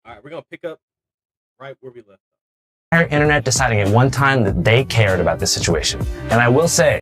All right, we're gonna pick up right where we left Entire internet deciding at one time that they cared about this situation. And I will say,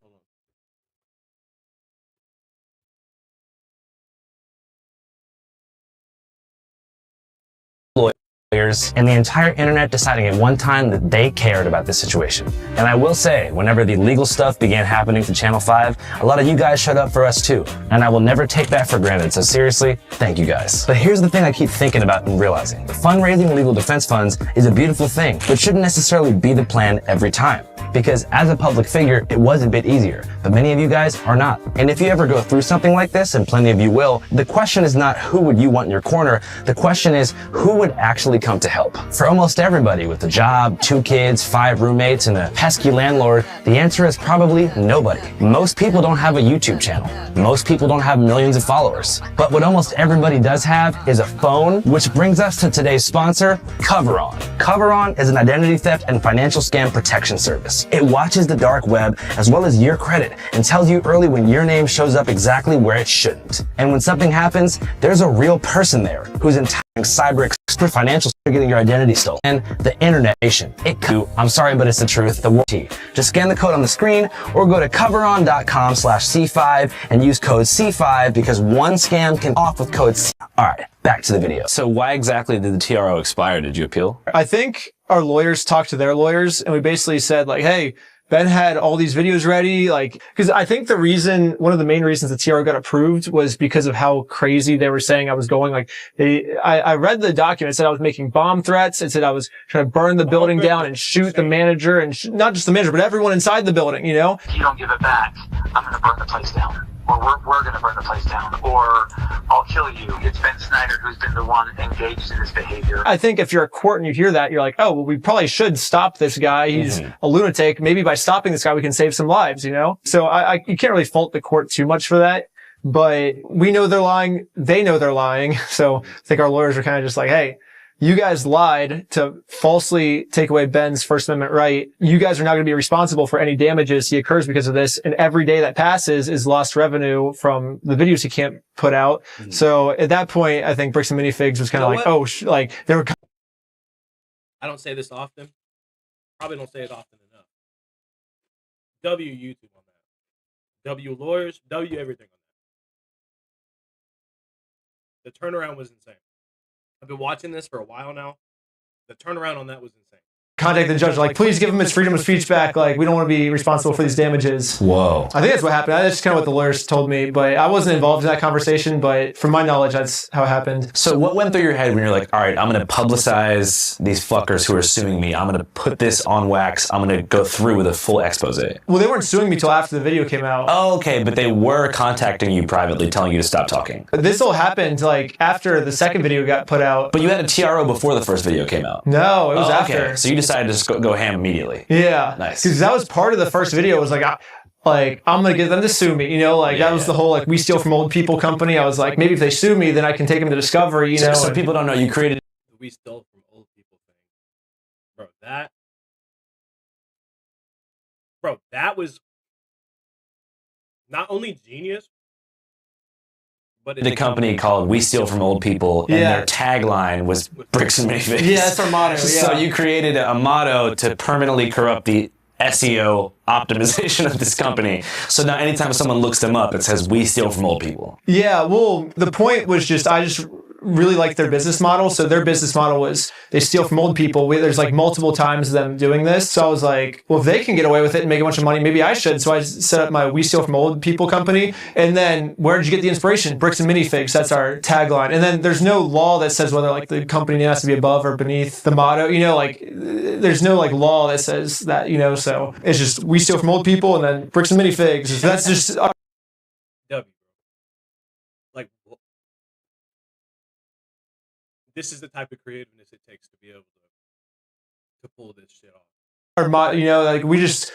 lawyers and the entire internet deciding at one time that they cared about this situation. And I will say, whenever the legal stuff began happening to Channel 5, a lot of you guys showed up for us too. And I will never take that for granted. So seriously, thank you guys. But here's the thing I keep thinking about and realizing. Fundraising legal defense funds is a beautiful thing, but shouldn't necessarily be the plan every time. Because as a public figure, it was a bit easier, but many of you guys are not. And if you ever go through something like this, and plenty of you will, the question is not who would you want in your corner, the question is who would actually come to help. For almost everybody with a job, 2 kids, 5 roommates, and a pesky landlord, the answer is probably nobody. Most people don't have a YouTube channel. Most people don't have millions of followers. But what almost everybody does have is a phone, which brings us to today's sponsor, Coveron. Coveron is an identity theft and financial scam protection service. It watches the dark web as well as your credit and tells you early when your name shows up exactly where it shouldn't. And when something happens, there's a real person there who's entire cyber expert financial getting your identity stolen. And the internet nation. I'm sorry, but it's the truth. The warranty. Just scan the code on the screen or go to coveron.com/C5 and use code C5 because one scam can off with code C. All right, back to the video. So why exactly did the TRO expire? Did you appeal? I think our lawyers talked to their lawyers and we basically said like, hey, Ben had all these videos ready, like, because I think one of the main reasons the TRO got approved was because of how crazy they were saying I was going. Like, I read the document, it said I was making bomb threats, it said I was trying to burn the building down and shoot the manager and not just the manager, but everyone inside the building, you know? If you don't give it back, I'm going to burn the place down. Or we're going to burn the place down. Or I'll kill you. It's Ben Snyder who's been the one engaged in this behavior. I think if you're a court and you hear that, you're like, oh, well, we probably should stop this guy. He's a lunatic. Maybe by stopping this guy, we can save some lives, you know? So you can't really fault the court too much for that. But we know they're lying. They know they're lying. So I think our lawyers are kind of just like, hey, you guys lied to falsely take away Ben's First Amendment right. You guys are not going to be responsible for any damages he occurs because of this. And every day that passes is lost revenue from the videos he can't put out. Mm-hmm. So at that point, I think Bricks and Minifigs was kind of like, oh, like they were. I don't say this often. Probably don't say it often enough. W YouTube on that. W lawyers. W everything on that. The turnaround was insane. I've been watching this for a while now. The turnaround on that was insane. Contact the judge, like, please give him his freedom of speech back. Like, we don't want to be responsible for these damages. Whoa. I think that's what happened. That's just kind of what the lawyers told me, but I wasn't involved in that conversation, but from my knowledge, that's how it happened. So what went through your head when you're like, all right, I'm going to publicize these fuckers who are suing me. I'm going to put this on wax. I'm going to go through with a full expose. Well, they weren't suing me till after the video came out. Oh, okay, but they were contacting you privately, telling you to stop talking. This all happened, like, after the second video got put out. But you had a TRO before the first video came out. No, it was after. Okay. So you decided to just go ham immediately. Yeah. Nice. Because that was part of the first video. Was like, I'm going to get them to sue me. You know, like that was the whole, like, we steal from old people company. I was like, maybe if they sue me, then I can take them to Discovery, you know. So people don't know you created. We stole from old people thing. Bro, that was not only genius, but a company called We Steal From Old People, and their tagline was Bricks and Minifigs. Yeah, that's our motto. Yeah. So you created a motto to permanently corrupt the SEO optimization of this company. So now anytime someone looks them up, it says We Steal From Old People. Yeah, well, the point was just, I just really liked their business model. So their business model was they steal from old people. There's like multiple times them doing this. So I was like, well, if they can get away with it and make a bunch of money, maybe I should. So I set up my We Steal From Old People company. And then where did you get the inspiration? Bricks and Minifigs. That's our tagline. And then there's no law that says whether like the company has to be above or beneath the motto. You know, like there's no like law that says that, you know, so it's just We Steal From Old People and then Bricks and Minifigs. So that's just... This is the type of creativeness it takes to be able to pull this shit off. You know, like we just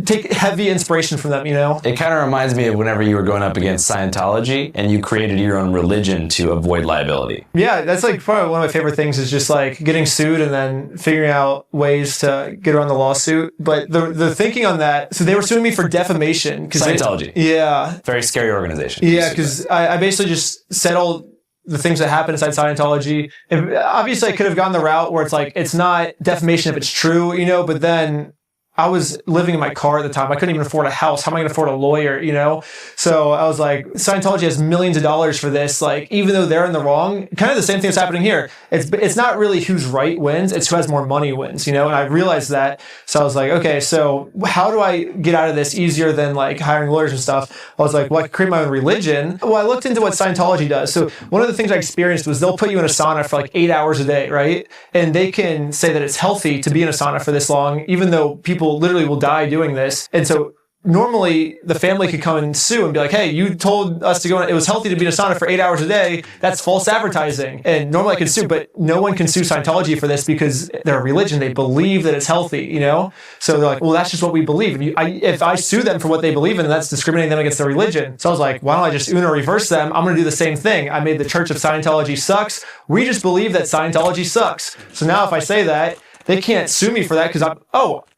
take heavy inspiration from them, you know? It kind of reminds me of whenever you were going up against Scientology and you created your own religion to avoid liability. Yeah, that's like probably one of my favorite things is just like getting sued and then figuring out ways to get around the lawsuit. But the thinking on that, so they were suing me for defamation. Scientology. Yeah. Very scary organization. Yeah, because I basically just settled the things that happen inside Scientology. Obviously, I could have gone the route where it's like, it's not defamation if it's true, you know, but then I was living in my car at the time. I couldn't even afford a house. How am I going to afford a lawyer, you know? So I was like, Scientology has millions of dollars for this. Like, even though they're in the wrong, kind of the same thing that's happening here. It's not really who's right wins. It's who has more money wins, you know? And I realized that. So I was like, okay, so how do I get out of this easier than like hiring lawyers and stuff? I was like, well, I could create my own religion. Well, I looked into what Scientology does. So one of the things I experienced was they'll put you in a sauna for like 8 hours a day, right? And they can say that it's healthy to be in a sauna for this long, even though people literally will die doing this. And so normally the family could come and sue and be like, hey, you told us to go in, it was healthy to be in a sauna for 8 hours a day. That's false advertising. And normally I could sue, but no one can sue Scientology for this because they're a religion. They believe that it's healthy, you know? So they're like, well, that's just what we believe. And if I sue them for what they believe in, that's discriminating them against their religion. So I was like, why don't I just Uno reverse them? I'm going to do the same thing. I made the Church of Scientology sucks. We just believe that Scientology sucks. So now if I say that, they can't sue me for that because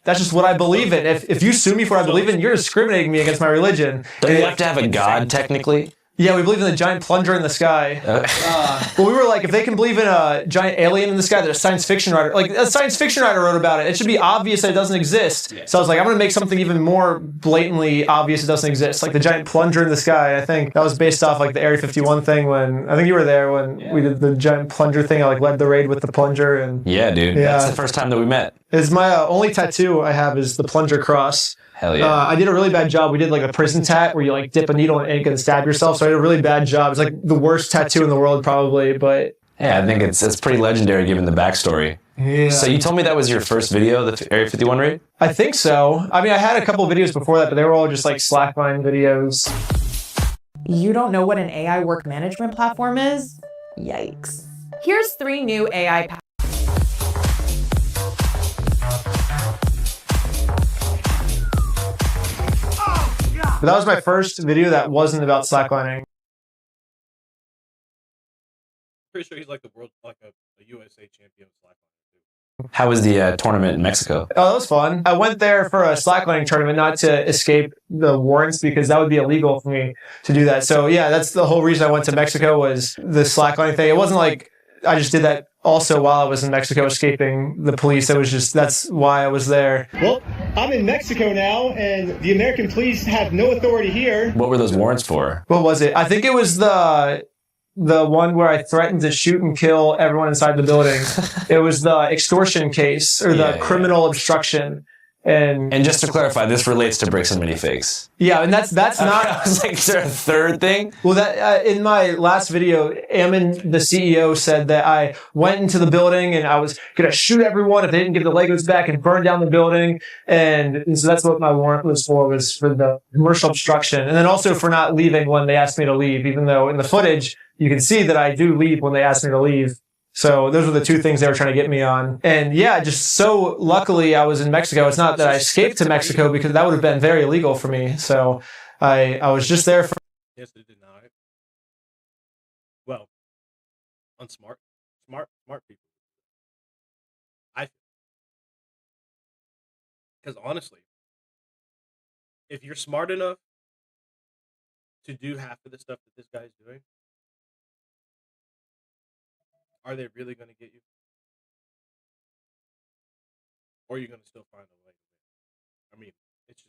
that's just what I believe in. If you sue me for what I believe in, you're discriminating me against my religion. Don't you have to have a god, technically? Yeah, we believe in the giant plunger in the sky. Well, we were like, if they can believe in a giant alien in the sky that a science fiction writer, like a science fiction writer wrote about it, it should be obvious that it doesn't exist. So I was like, I'm going to make something even more blatantly obvious it doesn't exist, like the giant plunger in the sky. I think that was based off like the Area 51 thing when, I think you were there when we did the giant plunger thing. I like led the raid with the plunger. And Yeah, dude. Yeah. That's the first time that we met. It's my only tattoo I have is the plunger cross. Hell yeah. I did a really bad job. We did like a prison tat where you like dip a needle in ink and stab yourself. So I did a really bad job. It's like the worst tattoo in the world probably, but Yeah, I think it's pretty legendary given the backstory. yeah. So you told me that was your first video, the Area 51 raid? I think so. I mean, I had a couple videos before that, but they were all just like slackline videos. You don't know what an AI work management platform is? Yikes. Here's 3 new AI But that was my first video that wasn't about slacklining. Pretty sure he's like the world, like a USA champion slackline. How was the tournament in Mexico? Oh, that was fun. I went there for a slacklining tournament, not to escape the warrants because that would be illegal for me to do that. So yeah, that's the whole reason I went to Mexico was the slacklining thing. It wasn't like I just did that also while I was in Mexico escaping the police. It was just, that's why I was there. Well, I'm in Mexico now and the American police have no authority here. What were those warrants for? What was it? I think it was the one where I threatened to shoot and kill everyone inside the building. It was the extortion case or the criminal obstruction. And just to clarify, this relates to Bricks and Minifigs. Yeah, and that's not. I was like, is there a third thing? Well, that in my last video, Ammon, the CEO, said that I went into the building and I was gonna shoot everyone if they didn't give the Legos back and burn down the building. And so that's what my warrant was for the commercial obstruction, and then also for not leaving when they asked me to leave. Even though in the footage you can see that I do leave when they ask me to leave. So those were the 2 things they were trying to get me on. And yeah, just so luckily I was in Mexico. It's not that I escaped to Mexico because that would have been very illegal for me. So I was just there for... Yes, they deny it. Well, smart people. Because honestly, if you're smart enough to do half of the stuff that this guy's doing, are they really going to get you? Or are you going to still find a way? I mean, it's just...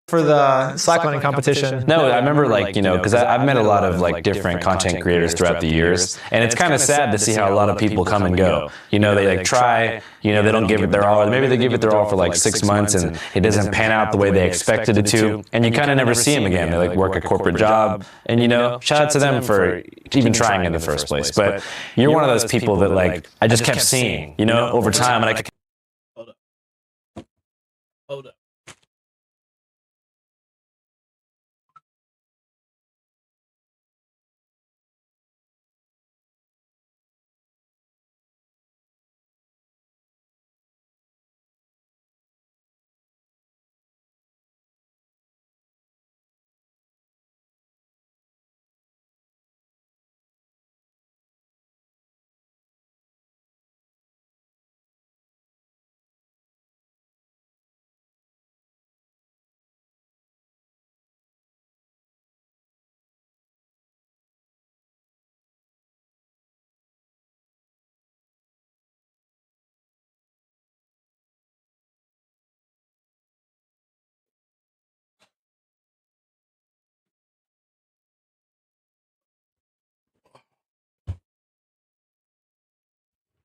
For the slacklining competition. No, I remember like, you know, because I've met a lot of like different content creators throughout the years. And it's kind of sad to see how a lot of people come and go. You know, they like try, you know, they don't give it their all. Maybe they give it their all for like 6 months and it doesn't pan out the way they expected it to. And you kind of never see them again. They like work a corporate job. And, you know, shout out to them for even trying in the first place. But you're one of those people that like, I just kept seeing, you know, over time. And I Hold up.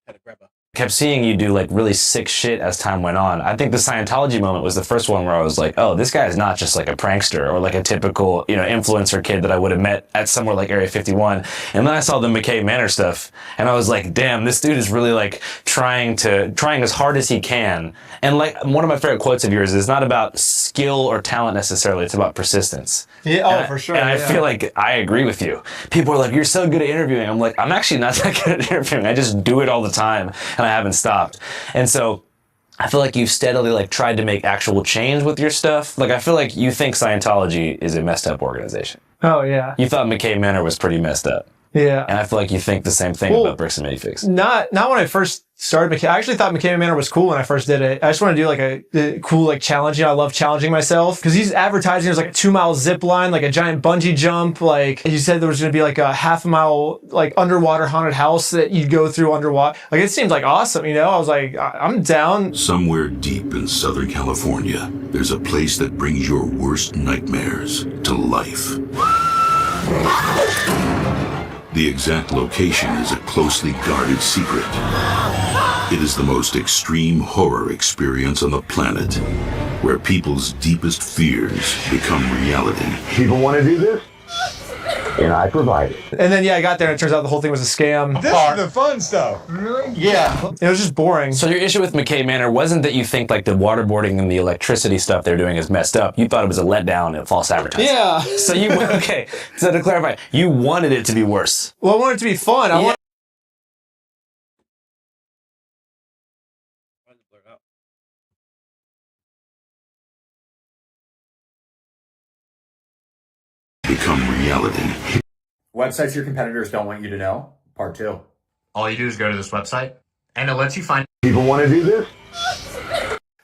Had to grab a kept seeing you do like really sick shit as time went on. I think the Scientology moment was the first one where I was like, oh, this guy is not just like a prankster or like a typical, influencer kid that I would have met at somewhere like Area 51. And then I saw the McKay Manor stuff and I was like, damn, this dude is really like trying as hard as he can. And like one of my favorite quotes of yours is not about skill or talent necessarily, it's about persistence. Yeah, for sure. And I feel like I agree with you. People are like, you're so good at interviewing. I'm like, I'm actually not that good at interviewing. I just do it all the time and I haven't stopped. And so I feel like you've steadily like tried to make actual change with your stuff. Like I feel like you think Scientology is a messed up organization. Oh yeah. You thought McKay Manor was pretty messed up. Yeah. And I feel like you think the same thing about Bricks and Minifix. Not when I first started McKay. I actually thought McKay Manor was cool when I first did it. I just want to do like a cool like challenge. I love challenging myself because he's advertising there's like a 2-mile zip line, like a giant bungee jump. Like he said there was going to be like a half-mile like underwater haunted house that you'd go through underwater. Like it seemed like awesome, I was like, I'm down. Somewhere deep in Southern California, there's a place that brings your worst nightmares to life. The exact location is a closely guarded secret. It is the most extreme horror experience on the planet, where people's deepest fears become reality. People want to do this? And I provide it. And then, I got there and it turns out the whole thing was a scam. This is the fun stuff. Really? Yeah. It was just boring. So your issue with McKay Manor wasn't that you think like the waterboarding and the electricity stuff they're doing is messed up. You thought it was a letdown and false advertising. Yeah. So so to clarify, you wanted it to be worse. Well, I wanted it to be fun. I want. Become reality. Websites your competitors don't want you to know. Part 2. All you do is go to this website, and it lets you find. People want to do this?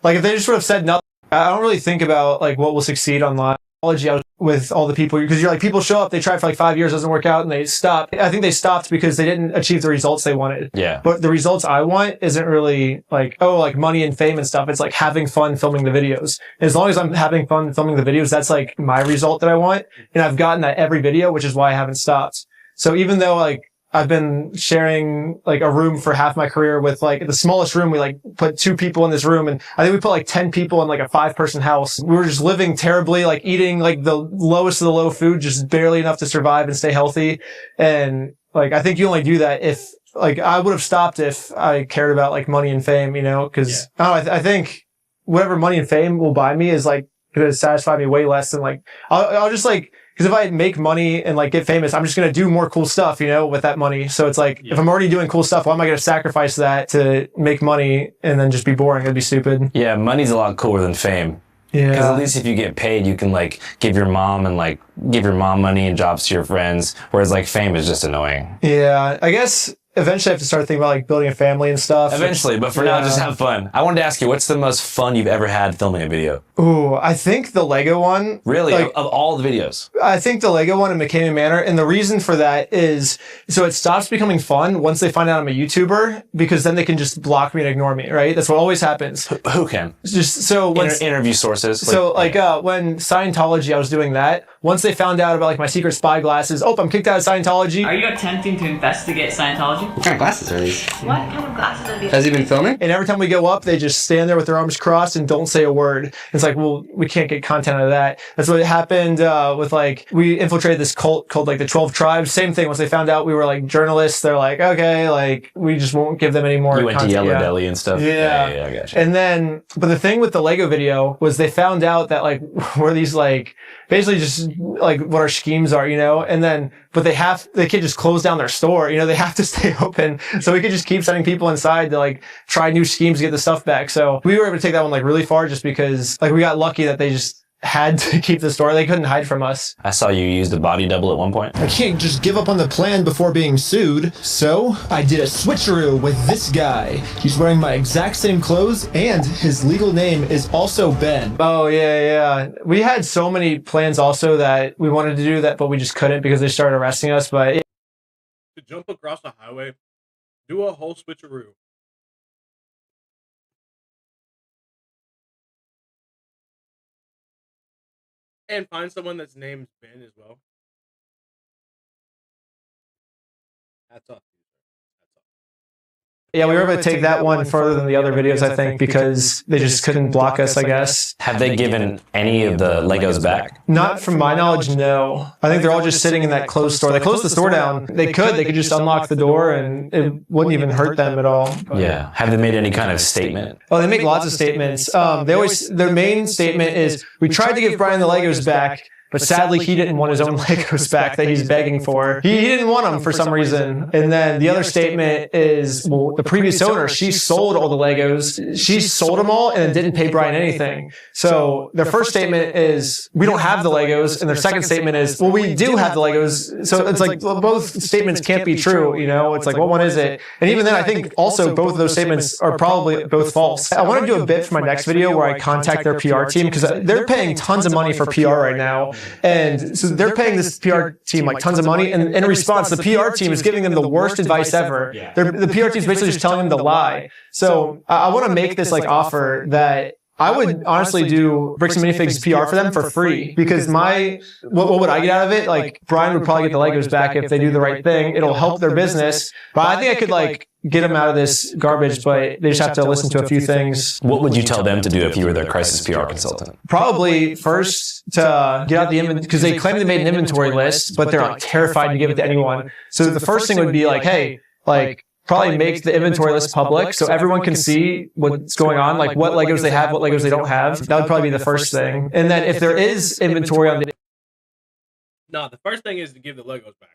Like if they just would have said nothing, I don't really think about like what will succeed online. I was with all the people because you're like people show up, they try for like 5 years, doesn't work out, and they stop. I think they stopped because they didn't achieve the results they wanted. Yeah. But the results I want isn't really like like money and fame and stuff. It's like having fun filming the videos. As long as I'm having fun filming the videos, that's like my result that I want, and I've gotten that every video, which is why I haven't stopped. So even though like I've been sharing like a room for half my career with like the smallest room. We like put 2 people in this room and I think we put like 10 people in like a 5-person house. We were just living terribly, like eating like the lowest of the low food, just barely enough to survive and stay healthy. And like, I think you only do that if like I would have stopped if I cared about like money and fame, cause I think whatever money and fame will buy me is like going to satisfy me way less than like, I'll just like, because if I make money and like get famous, I'm just going to do more cool stuff, with that money. So it's like, if I'm already doing cool stuff, why am I going to sacrifice that to make money and then just be boring? It'd be stupid. Yeah, money's a lot cooler than fame. Yeah. Because at least if you get paid, you can like give your mom money and jobs to your friends. Whereas like fame is just annoying. Yeah. I guess eventually I have to start thinking about like building a family and stuff. Eventually, but for now, just have fun. I wanted to ask you, what's the most fun you've ever had filming a video? Ooh, I think the Lego one. Really? Like, of all the videos? I think the Lego one in McKay Manor. And the reason for that is, so it stops becoming fun once they find out I'm a YouTuber, because then they can just block me and ignore me, right? That's what always happens. Who can? Just so when interview sources. So when Scientology, I was doing that. Once they found out about like my secret spy glasses, I'm kicked out of Scientology. Are you attempting to investigate Scientology? What kind of glasses are these? What kind of glasses are these? Has he been filming? And every time we go up, they just stand there with their arms crossed and don't say a word. It's like, well, we can't get content out of that. That's what happened with like, we infiltrated this cult called like the 12 Tribes. Same thing. Once they found out we were like journalists, they're like, okay, like we just won't give them any more You went content. to Yellow Deli and stuff? Yeah. I gotcha. And then, but the thing with the Lego video was they found out that like, we're these like, basically just like what our schemes are, and then, but they can't just close down their store, they have to stay open. So we could just keep sending people inside to like try new schemes to get the stuff back. So we were able to take that one like really far just because like we got lucky that they just had to keep the store. They couldn't hide from us. I saw you used a body double at one point. I can't just give up on the plan before being sued, so I did a switcheroo with this guy. He's wearing my exact same clothes, and his legal name is also Ben. Oh, yeah. We had so many plans also that we wanted to do that, but we just couldn't because they started arresting us, but... To jump across the highway, do a whole switcheroo. And find someone that's named Ben as well. That's up. Yeah, we were able to take that one further than the other videos, I think, because they just couldn't block us, I guess. Have they given any of the Legos back? Not from my knowledge, no. I think they're all just sitting in that closed store. They closed the store down. They could just unlock the door and it wouldn't even hurt them at all. Yeah. Have they made any kind of statement? Oh, they make lots of statements. Their main statement is, we tried to give Brian the Legos back, but sadly, he didn't want his own Legos back that he's begging for. He didn't want them for some reason. And then the other statement is, well, the previous owner, she sold all the Legos. She sold them all and didn't pay Brian anything. So their first statement is, we don't have the Legos. And their second statement is, well, we do have the Legos. So it's like, well, both statements can't be true. You know, it's like, what one is it? And even then, I think also both of those statements are probably both false. I want to do a bit for my next video where I contact their PR team because they're paying tons of money for PR right now. And so they're paying this PR team like tons of money. And in response, the PR team is giving them the worst advice ever. The PR team is basically just telling them to lie. So I want to make this like offer that I would honestly do Bricks and Minifigs PR for them for free because what would I get out of it? Like Brian would probably get the Legos back if they do the right thing. It'll help their business. But I think I could like get them out of this garbage, but they just have to listen to a few things. What would you tell them to do if you were their crisis PR consultant? Probably first to get out the inventory, because they claim they made an inventory list, but they're like terrified to give it to anyone. So the first thing would be like, hey, like probably make the inventory list public so everyone can see what's going on, like what Legos they have, what Legos they don't have. That would probably be the first thing. And then if there is inventory on the... No, the first thing is to give the Legos back.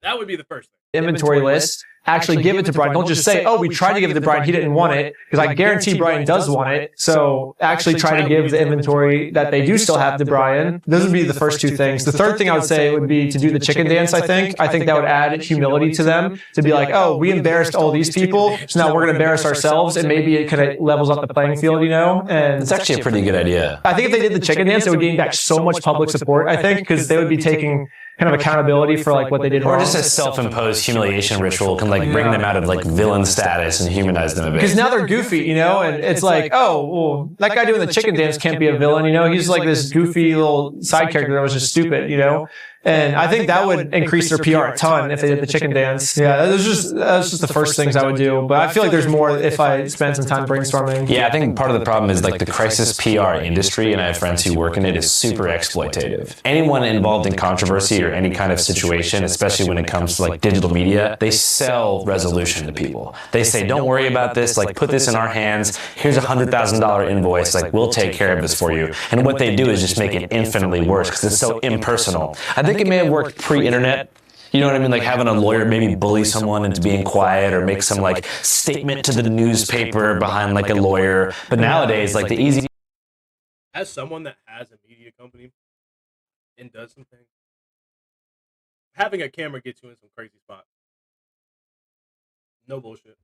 That would be the first thing. Inventory list, actually give it to Brian. Don't just say, oh, we tried to give it to Brian, he didn't want it, because I guarantee Brian does want it. So actually try to give the inventory that they do still have to Brian. Those would be the first two things. The third thing I would say would be to do the chicken dance, I think. I think that would add humility to them, to be like, oh, we embarrassed all these people, so now we're going to embarrass ourselves, and maybe it kind of levels up the playing field, you know? And it's actually a pretty good idea. I think if they did the chicken dance, it would gain back so much public support, I think, because they would be taking kind of accountability for like what they did wrong. Or just a self-imposed humiliation ritual can like bring them out of like villain status and humanize them a bit. Because now they're goofy, you know, and it's like, oh, well, that guy doing the chicken dance can't be a villain, you know? He's like this goofy little side character that was just stupid, you know? And I think that would increase their PR a ton if they did the chicken dance. Yeah, that's just the first things I would do. But I feel like there's more if I spend some time brainstorming. Yeah, I think part of the problem is like the crisis PR industry, and I have friends who work in it, is super exploitative. Anyone involved in controversy or any kind of situation, especially when it comes to like digital media, they sell resolution to people. They say, don't worry about this, like put this in our hands, here's a $100,000 invoice, like we'll take care of this for you. And what they do is just make it infinitely worse because it's so impersonal. I think it may have worked pre-internet. You know what I mean? Like having a lawyer maybe bully someone into being quiet or make some like statement to the newspaper behind like a lawyer. But nowadays, like the easy... As someone that has a media company and does some things, having a camera gets you in some crazy spots. No bullshit.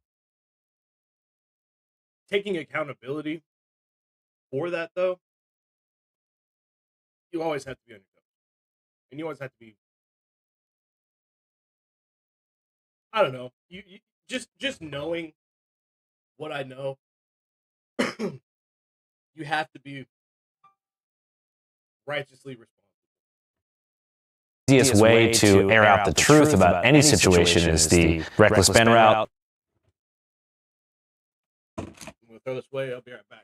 Taking accountability for that, though, you always have to be on your toes. And you always have to be, I don't know, you just knowing what I know, you have to be righteously responsible. The easiest way to air out the truth about any situation is the reckless Ben route. I'm going to throw this away. I'll be right back.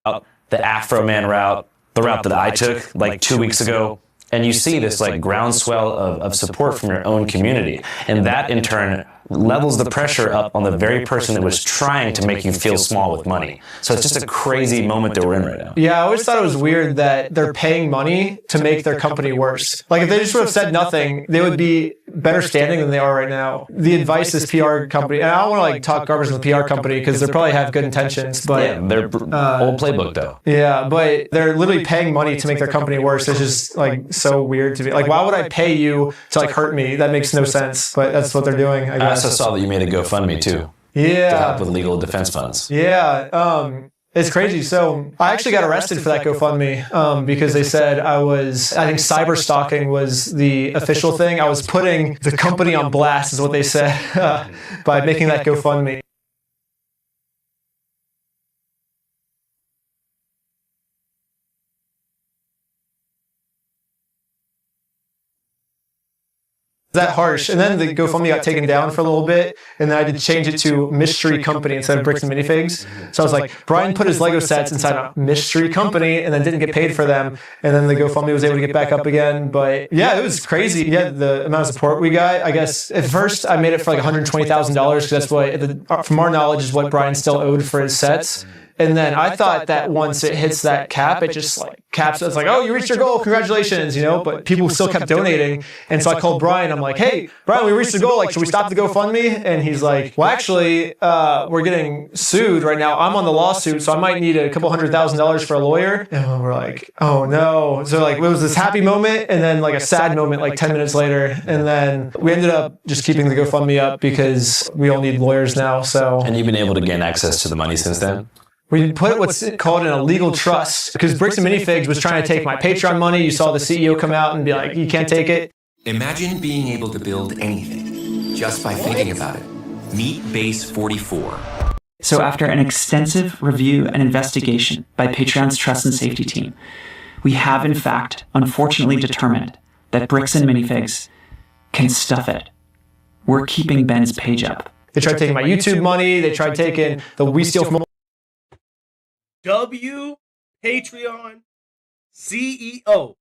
the Afro Man route, the route that I took like 2 weeks ago, and you see this like groundswell of support from your own community, and that in turn levels the pressure up on the very person that was trying to make you feel small with money. So it's just a crazy moment that we're in right now. Yeah, I always thought it was weird that they're paying money to make their company worse. Like if they just would have said nothing, they would be better standing than they are right now. The advice this PR company, and I don't want to like talk garbage on the PR company because they probably have good intentions, but yeah, they're old playbook though. Yeah, but they're literally paying money to make their company worse. It's just like so weird to be like, why would I pay you to like hurt me? That makes no sense. But that's what they're doing, I guess. I also saw that you made a GoFundMe too. Yeah. To help with legal defense funds. Yeah. It's crazy. So I actually got arrested for that GoFundMe because they said I think cyber stalking was the official thing. I was putting the company on blast is what they said by making that GoFundMe. That harsh. And then the GoFundMe got taken down for a little bit, and then I did change it to Mystery Company instead of Bricks and Minifigs. So I was like, Brian put his Lego sets inside a Mystery Company and then didn't get paid for them, and then the GoFundMe was able to get back up again. But yeah, it was crazy. Yeah, the amount of support we got. I guess at first I made it for like $120,000 because that's what, from our knowledge, is what Brian still owed for his sets. And then I thought that once it hits that cap, it just like caps. It's like, oh, you reached your goal, congratulations, you know. But people still kept donating, and so I called Brian. I'm like, hey, Brian, we reached the goal. Like, should we stop the GoFundMe? And he's like, well, actually, we're getting sued right now. I'm on the lawsuit, so I might need a couple $100,000 for a lawyer. And we're like, oh no. So like, it was this happy moment, and then like a sad moment, like 10 minutes later, and then we ended up just keeping the GoFundMe up because we all need lawyers now. So. And you've been able to gain access to the money since then? We put what's called an illegal trust because Bricks and Minifigs was trying to take my Patreon money. You saw the CEO come out and be like, you can't take it. Imagine being able to build anything just by thinking about it. Meet Base 44. So after an extensive review and investigation by Patreon's Trust and Safety team, we have in fact, unfortunately determined that Bricks and Minifigs can stuff it. We're keeping Ben's page up. They tried taking my YouTube money. They tried taking the We Steal From Patreon CEO.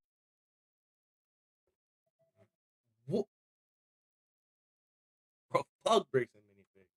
Plug Bricks and Minifigs.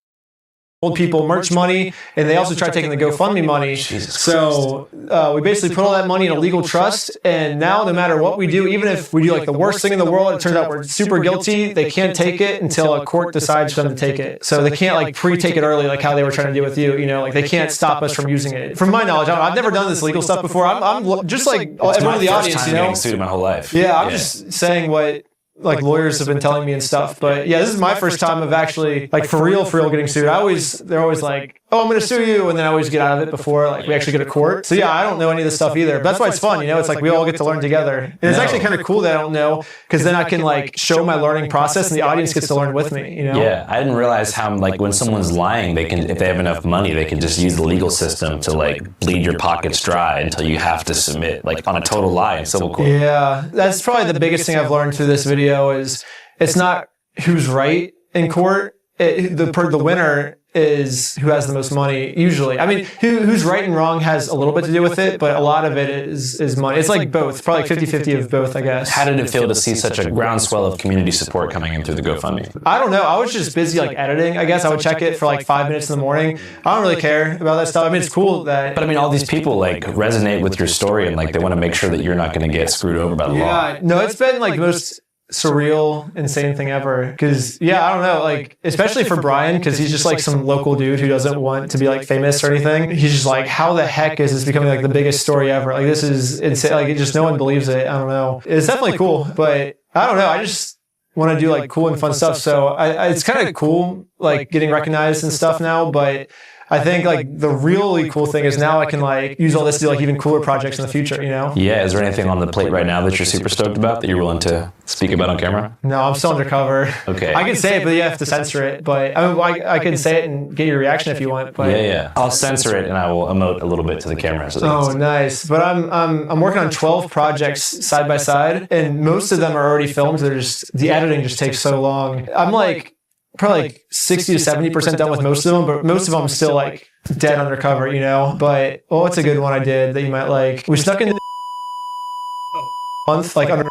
Old people merch money, and they also tried taking the GoFundMe money. So we basically put all that money in a legal trust, and now no matter what we do, even if we do like the worst thing in the world, it turns out we're super guilty, they can't take it until a court decides for them to take it. So they can't like pre-take it early like how they were trying to do with you, you know, like they can't stop us from using it. From my knowledge, I've never done this legal stuff before. I'm just like everyone in the audience, you know. Getting sued my whole life. Yeah, I'm just saying what like lawyers have been telling me and stuff. But yeah, this is my first time of actually like for real getting sued. They're always like, oh, I'm going to sue you. And then I always get out of it before like we actually go to court. So yeah, I don't know any of this stuff either. But that's why it's fun, you know, it's like we all get to learn together. And it's actually kind of cool that I don't know because then I can like show my learning process and the audience gets to learn with me, you know? Yeah, I didn't realize how like when someone's lying, they can, if they have enough money, they can just use the legal system to like bleed your pockets dry until you have to submit like on a total lie in civil court. Yeah, that's probably the biggest thing I've learned through this video is it's not who's right in court. The winner is who has the most money usually. I mean, who's right and wrong has a little bit to do with it, but a lot of it is money. It's like both, probably like 50-50 of both, I guess. How did it feel to see such a groundswell of community support coming in through the GoFundMe? I don't know. I was just busy like editing, I guess. I would check it for like 5 minutes in the morning. I don't really care about that stuff. I mean, it's cool that... But I mean, all these people like resonate with your story and like they want to make sure that you're not going to get screwed over by the law. Yeah, no, it's been like the most surreal, insane thing ever. Because, yeah, I don't know, like, especially for Brian, because he's just like some local dude who doesn't want to be like famous or anything. He's just like, how the heck is this becoming like the biggest story ever? Like, this is insane. Like, it just no one believes it. I don't know. It's definitely cool, but I don't know. I just want to do like cool and fun stuff. So it's kind of cool, like getting recognized and stuff now, but I think like the really cool thing is now I can like use all this to do like even cooler projects in the future, you know? Yeah, is there anything on the plate right now that you're super stoked about that you're willing to speak about on camera? No, I'm still undercover. Okay. I can say it, but you have to censor it. But I mean, I can say it and get your reaction if you want. But yeah. I'll censor it and I will emote a little bit to the camera. So oh, nice. But I'm working on 12 projects side by side, and most of them are already filmed. They're just the editing just takes so long. I'm like probably like 60 to 70% done with most of them, but most of them still like dead undercover, you know. But what's a good one I did that you might like? We snuck into month like under.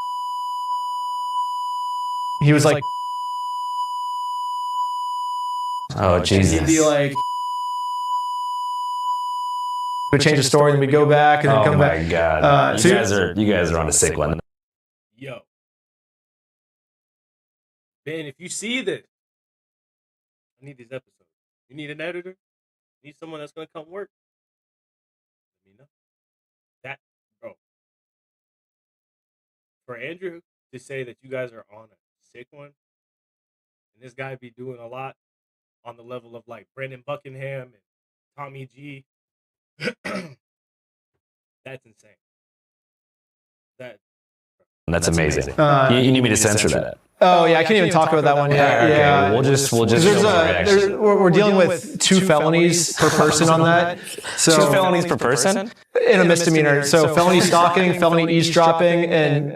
He was like, oh Jesus. He'd be like, we'd change the story, then we'd go back and then come back. Oh my God. You guys are on a sick one. Yo. Ben, if you see this, I need these episodes. You need an editor? You need someone that's going to come work? Let me know. That, bro. For Andrew to say that you guys are on a sick one, and this guy be doing a lot on the level of like Brendan Buckingham and Tommy G, that's insane. That's amazing. You need me to censor that. Oh yeah, I can't even talk about that one yet. Okay. Yeah, We'll just. We're dealing with 2 felonies per person on that. So 2 felonies per person in a misdemeanor. So felony stalking, felony eavesdropping, and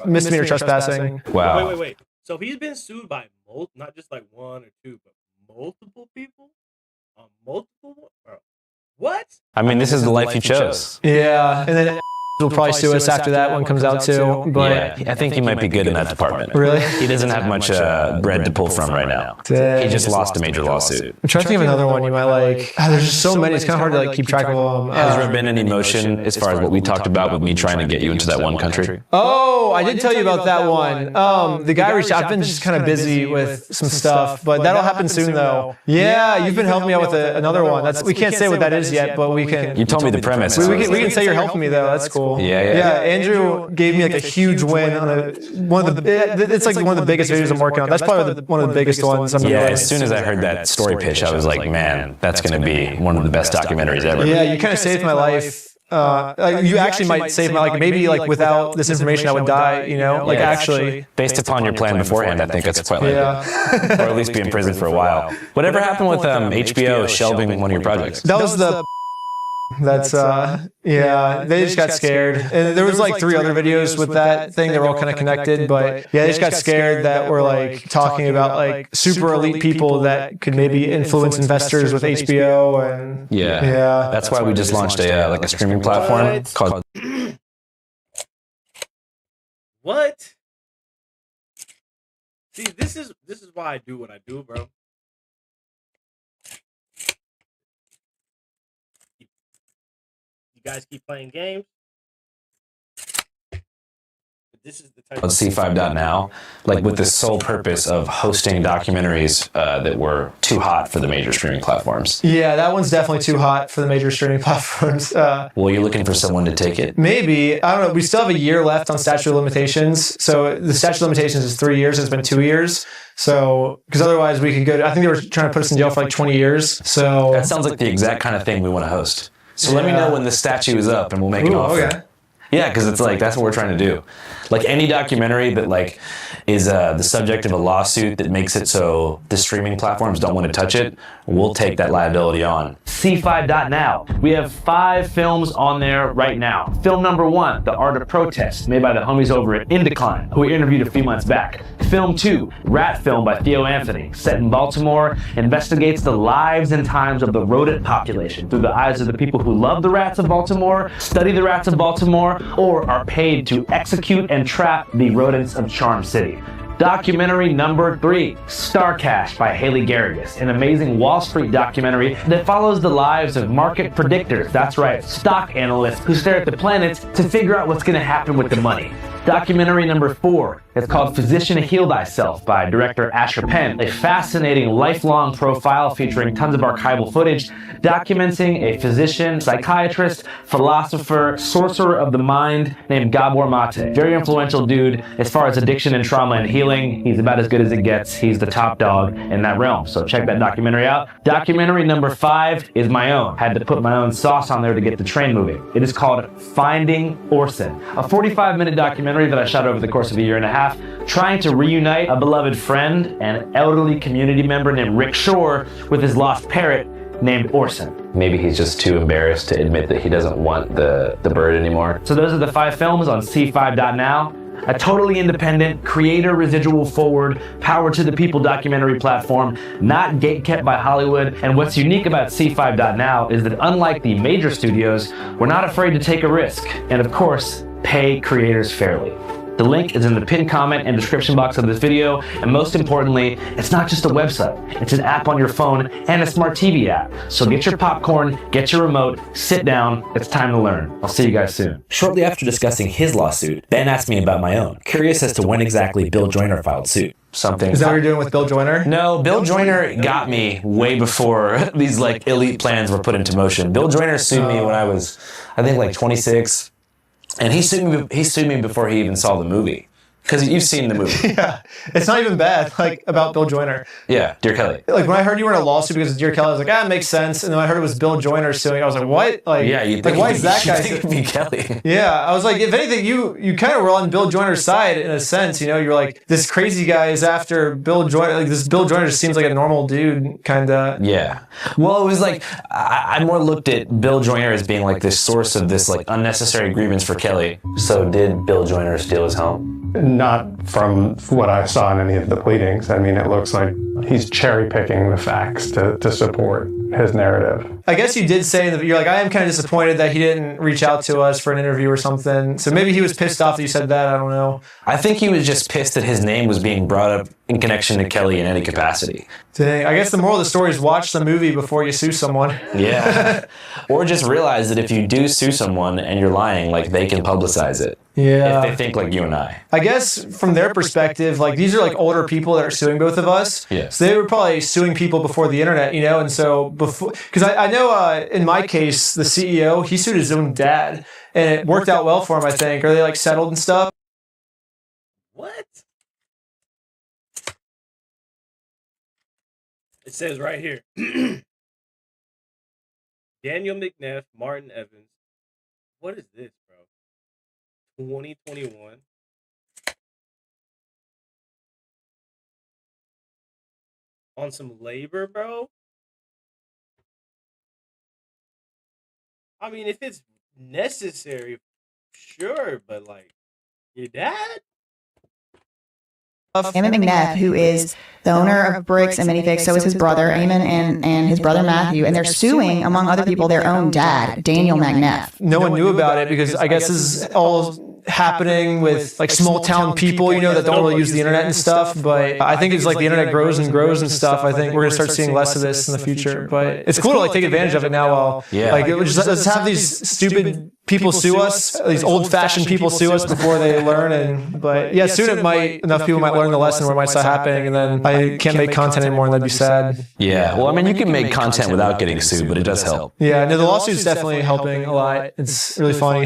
misdemeanor trespassing. Wow. Wait. So he's been sued by not just like 1 or 2, but multiple people on multiple. Bro, what? I mean, this is the life you chose. Yeah, and then will probably sue us after that one comes out too. But yeah, I think he might be good in that department. Really? He doesn't have much bread to pull from right now. Dang. He just lost a major lawsuit. I'm trying to think of another one you might like. There's just so many. It's kind of hard to like keep track of them. Has there been any motion as far as what we talked about with me trying to get you into that one country? Oh, I did tell you about that one. The guy reached out. I've been just kind of busy with some stuff, but that'll happen soon though. Yeah, you've been helping me out with another one. We can't say what that is yet, but we can. You told me the premise. We can say you're helping me though. That's cool. Yeah. Andrew gave me like a huge win on it's like one of the biggest videos I'm working on. That's probably one of the biggest ones. As soon as I heard that story pitch, I was like, man, that's going to be one of the best documentaries ever. Yeah, you kind of saved my life. You actually might save my life. Maybe like without this information, I would die. You know, like actually. Based upon your plan beforehand, I think that's quite likely. Or at least be in prison for a while. Whatever happened with HBO shelving one of your projects? That was the. That's they just got scared, and there was like 3 other videos with that thing. They were all kind of connected, but yeah, they just got scared that we're like talking about like super elite people that could maybe influence investors with HBO and that's why we just launched a streaming platform called. What? See, this is why I do what I do, bro. You guys keep playing games. This is the type of C5.now, like with the sole purpose of hosting documentaries that were too hot for the major streaming platforms. Yeah, that one's definitely too hot for the major streaming platforms. Well, you're looking for someone to take it? Maybe. I don't know. We still have a year left on statute of limitations. So the statute of limitations is 3 years. It's been 2 years. So, because otherwise we could go I think they were trying to put us in jail for like 20 years. So that sounds like the exact kind of thing we want to host. So let me know when the statue is up and we'll make an offer. Okay. Yeah, because it's like, that's what we're trying to do. Like any documentary that like is the subject of a lawsuit that makes it so the streaming platforms don't want to touch it, we'll take that liability on. C5.now. We have 5 films on there right now. Film number 1, The Art of Protest, made by the homies over at Indecline, who we interviewed a few months back. Film 2, Rat Film by Theo Anthony, set in Baltimore, investigates the lives and times of the rodent population through the eyes of the people who love the rats of Baltimore, study the rats of Baltimore, or are paid to execute and trap the rodents of Charm City. Documentary number 3, Starcash by Haley Garrigus, an amazing Wall Street documentary that follows the lives of market predictors, that's right, stock analysts who stare at the planets to figure out what's going to happen with the money. Documentary number 4, it's called Physician Heal Thyself by director Asher Penn, a fascinating lifelong profile featuring tons of archival footage documenting a physician, psychiatrist, philosopher, sorcerer of the mind named Gabor Mate. Very influential dude as far as addiction and trauma and healing. He's about as good as it gets. He's the top dog in that realm. So check that documentary out. Documentary number 5 is my own. Had to put my own sauce on there to get the train moving. It is called Finding Orson, a 45-minute documentary that I shot over the course of a year and a half, trying to reunite a beloved friend and elderly community member named Rick Shore with his lost parrot named Orson. Maybe he's just too embarrassed to admit that he doesn't want the bird anymore. So those are the 5 films on C5.now. a totally independent, creator residual forward, power to the people documentary platform, not gatekept by Hollywood. And what's unique about C5.now is that unlike the major studios, we're not afraid to take a risk. And of course, pay creators fairly. The link is in the pinned comment and description box of this video, and most importantly, it's not just a website, it's an app on your phone and a smart TV app. So get your popcorn, get your remote, sit down, it's time to learn. I'll see you guys soon. Shortly after discussing his lawsuit, Ben asked me about my own, curious as to when exactly Bill Joyner filed suit. Something. Is that what you're doing with Bill Joyner? No, Bill Joyner got me way before these like elite plans were put into motion. Bill Joyner sued me when I was, I think, like 26. And he sued me before he even saw the movie. Because you've seen the movie. Yeah. It's not even bad, like, about Bill Joyner. Yeah, Dear Kelly. Like, when I heard you were in a lawsuit because of Dear Kelly, I was like, it makes sense. And then I heard it was Bill Joyner suing. I was like, what? Like, yeah, you like, why is that guy think it'd be Kelly? Yeah, I was like, if anything, you kind of were on Bill Joyner's side in a sense. You know, you're like, this crazy guy is after Bill Joyner. Like, this Bill Joyner just seems like a normal dude, kind of. Yeah. Well, it was like, I more looked at Bill Joyner as being like this source of this like unnecessary grievance for Kelly. So did Bill Joyner steal his home? Not from what I saw in any of the pleadings. I mean, it looks like he's cherry picking the facts to support his narrative. I guess you did say that you're like, I am kind of disappointed that he didn't reach out to us for an interview or something. So maybe he was pissed off that you said that. I don't know. I think he was just pissed that his name was being brought up in connection to Kelly in any capacity. Dang, I guess the moral of the story is watch the movie before you sue someone. Yeah. Or just realize that if you do sue someone and you're lying, like they can publicize it. Yeah. If they think like you and I. I guess from their perspective, like these are like older people that are suing both of us. Yeah. So they were probably suing people before the internet, you know? And so before, because I know in my case, the CEO, he sued his own dad and it worked out well for him, I think. Are they like settled and stuff? What? It says right here. Daniel McNeff, Martin Evans. What is this, bro? 2021. On some labor, bro? I mean, if it's necessary, sure, but like, your dad? Eamon McNeff, who is the owner of Bricks and Minifix, so is his brother Eamon and his brother Matthew, and they're suing, among other people, their own dad, Daniel McNeff. No one knew about it because I guess this is all happening with like small town people, you know, that don't really use the internet and stuff. But I think it's like the internet grows and grows and stuff. I think we're gonna start seeing less of this in the future. But it's cool to like take advantage of it now. While like let's have these stupid people sue us, these old-fashioned people sue us before they learn. And but yeah, soon enough people might learn the lesson where it might start happening, and then I can't make content anymore, and that'd be sad. Yeah, well, I mean, you can make content without getting sued, but it does help. Yeah, no, the lawsuit's definitely helping a lot. It's really funny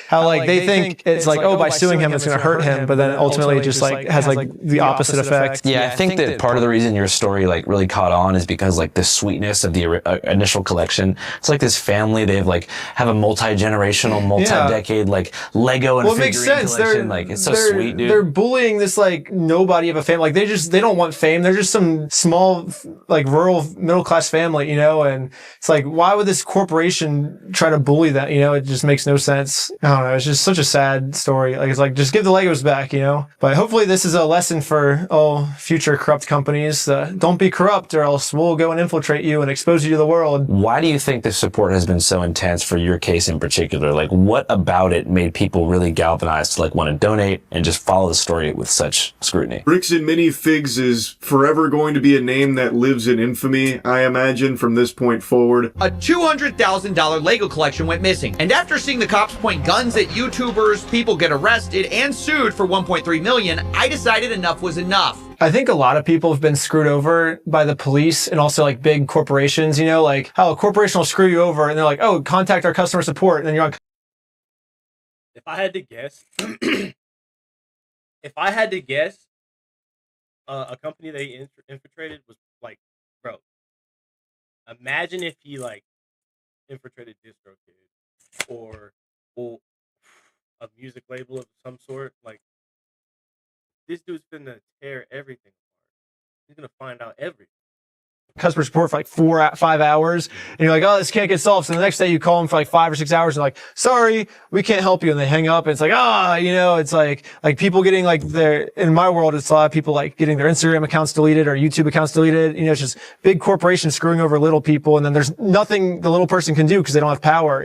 how like they think it's like, oh, by suing him it's going to hurt him, but then ultimately it just like has like the opposite effect. Yeah, I think that part of the reason your story like really caught on is because like the sweetness of the initial collection. It's like this family, they have a multi-generational, multi-decade like Lego and figurine collection. Like it's so sweet, dude. They're bullying this like nobody of a family. Like they don't want fame. They're just some small like rural middle class family, you know. And it's like, why would this corporation try to bully that? You know, it just makes no sense. I don't know. It's just such a sad story. Like it's like, just give the Legos back, you know. But hopefully this is a lesson for all future corrupt companies. Don't be corrupt, or else we'll go and infiltrate you and expose you to the world. Why do you think the support has been so intense for your case in particular? Like, what about it made people really galvanized to like want to donate and just follow the story with such scrutiny? Bricks and Minifigs is forever going to be a name that lives in infamy, I imagine, from this point forward. A $200,000 Lego collection went missing, and after seeing the cops point guns at YouTubers, people get arrested and sued for $1.3 million, I decided enough was enough. I think a lot of people have been screwed over by the police and also like big corporations, you know, like how a corporation will screw you over and they're like, oh, contact our customer support. And then you're like, if I had to guess, a company that he infiltrated was like, bro, imagine if he like infiltrated DistroKid or a music label of some sort. Like, this dude's gonna tear everything apart. He's gonna find out everything. customer support for like 5 hours, and you're like, oh, this can't get solved. So the next day you call them for like 5 or 6 hours, and like, sorry, we can't help you, and they hang up. And it's like, it's like people getting like in my world, it's a lot of people like getting their Instagram accounts deleted or YouTube accounts deleted. It's just big corporations screwing over little people, and then there's nothing the little person can do because they don't have power,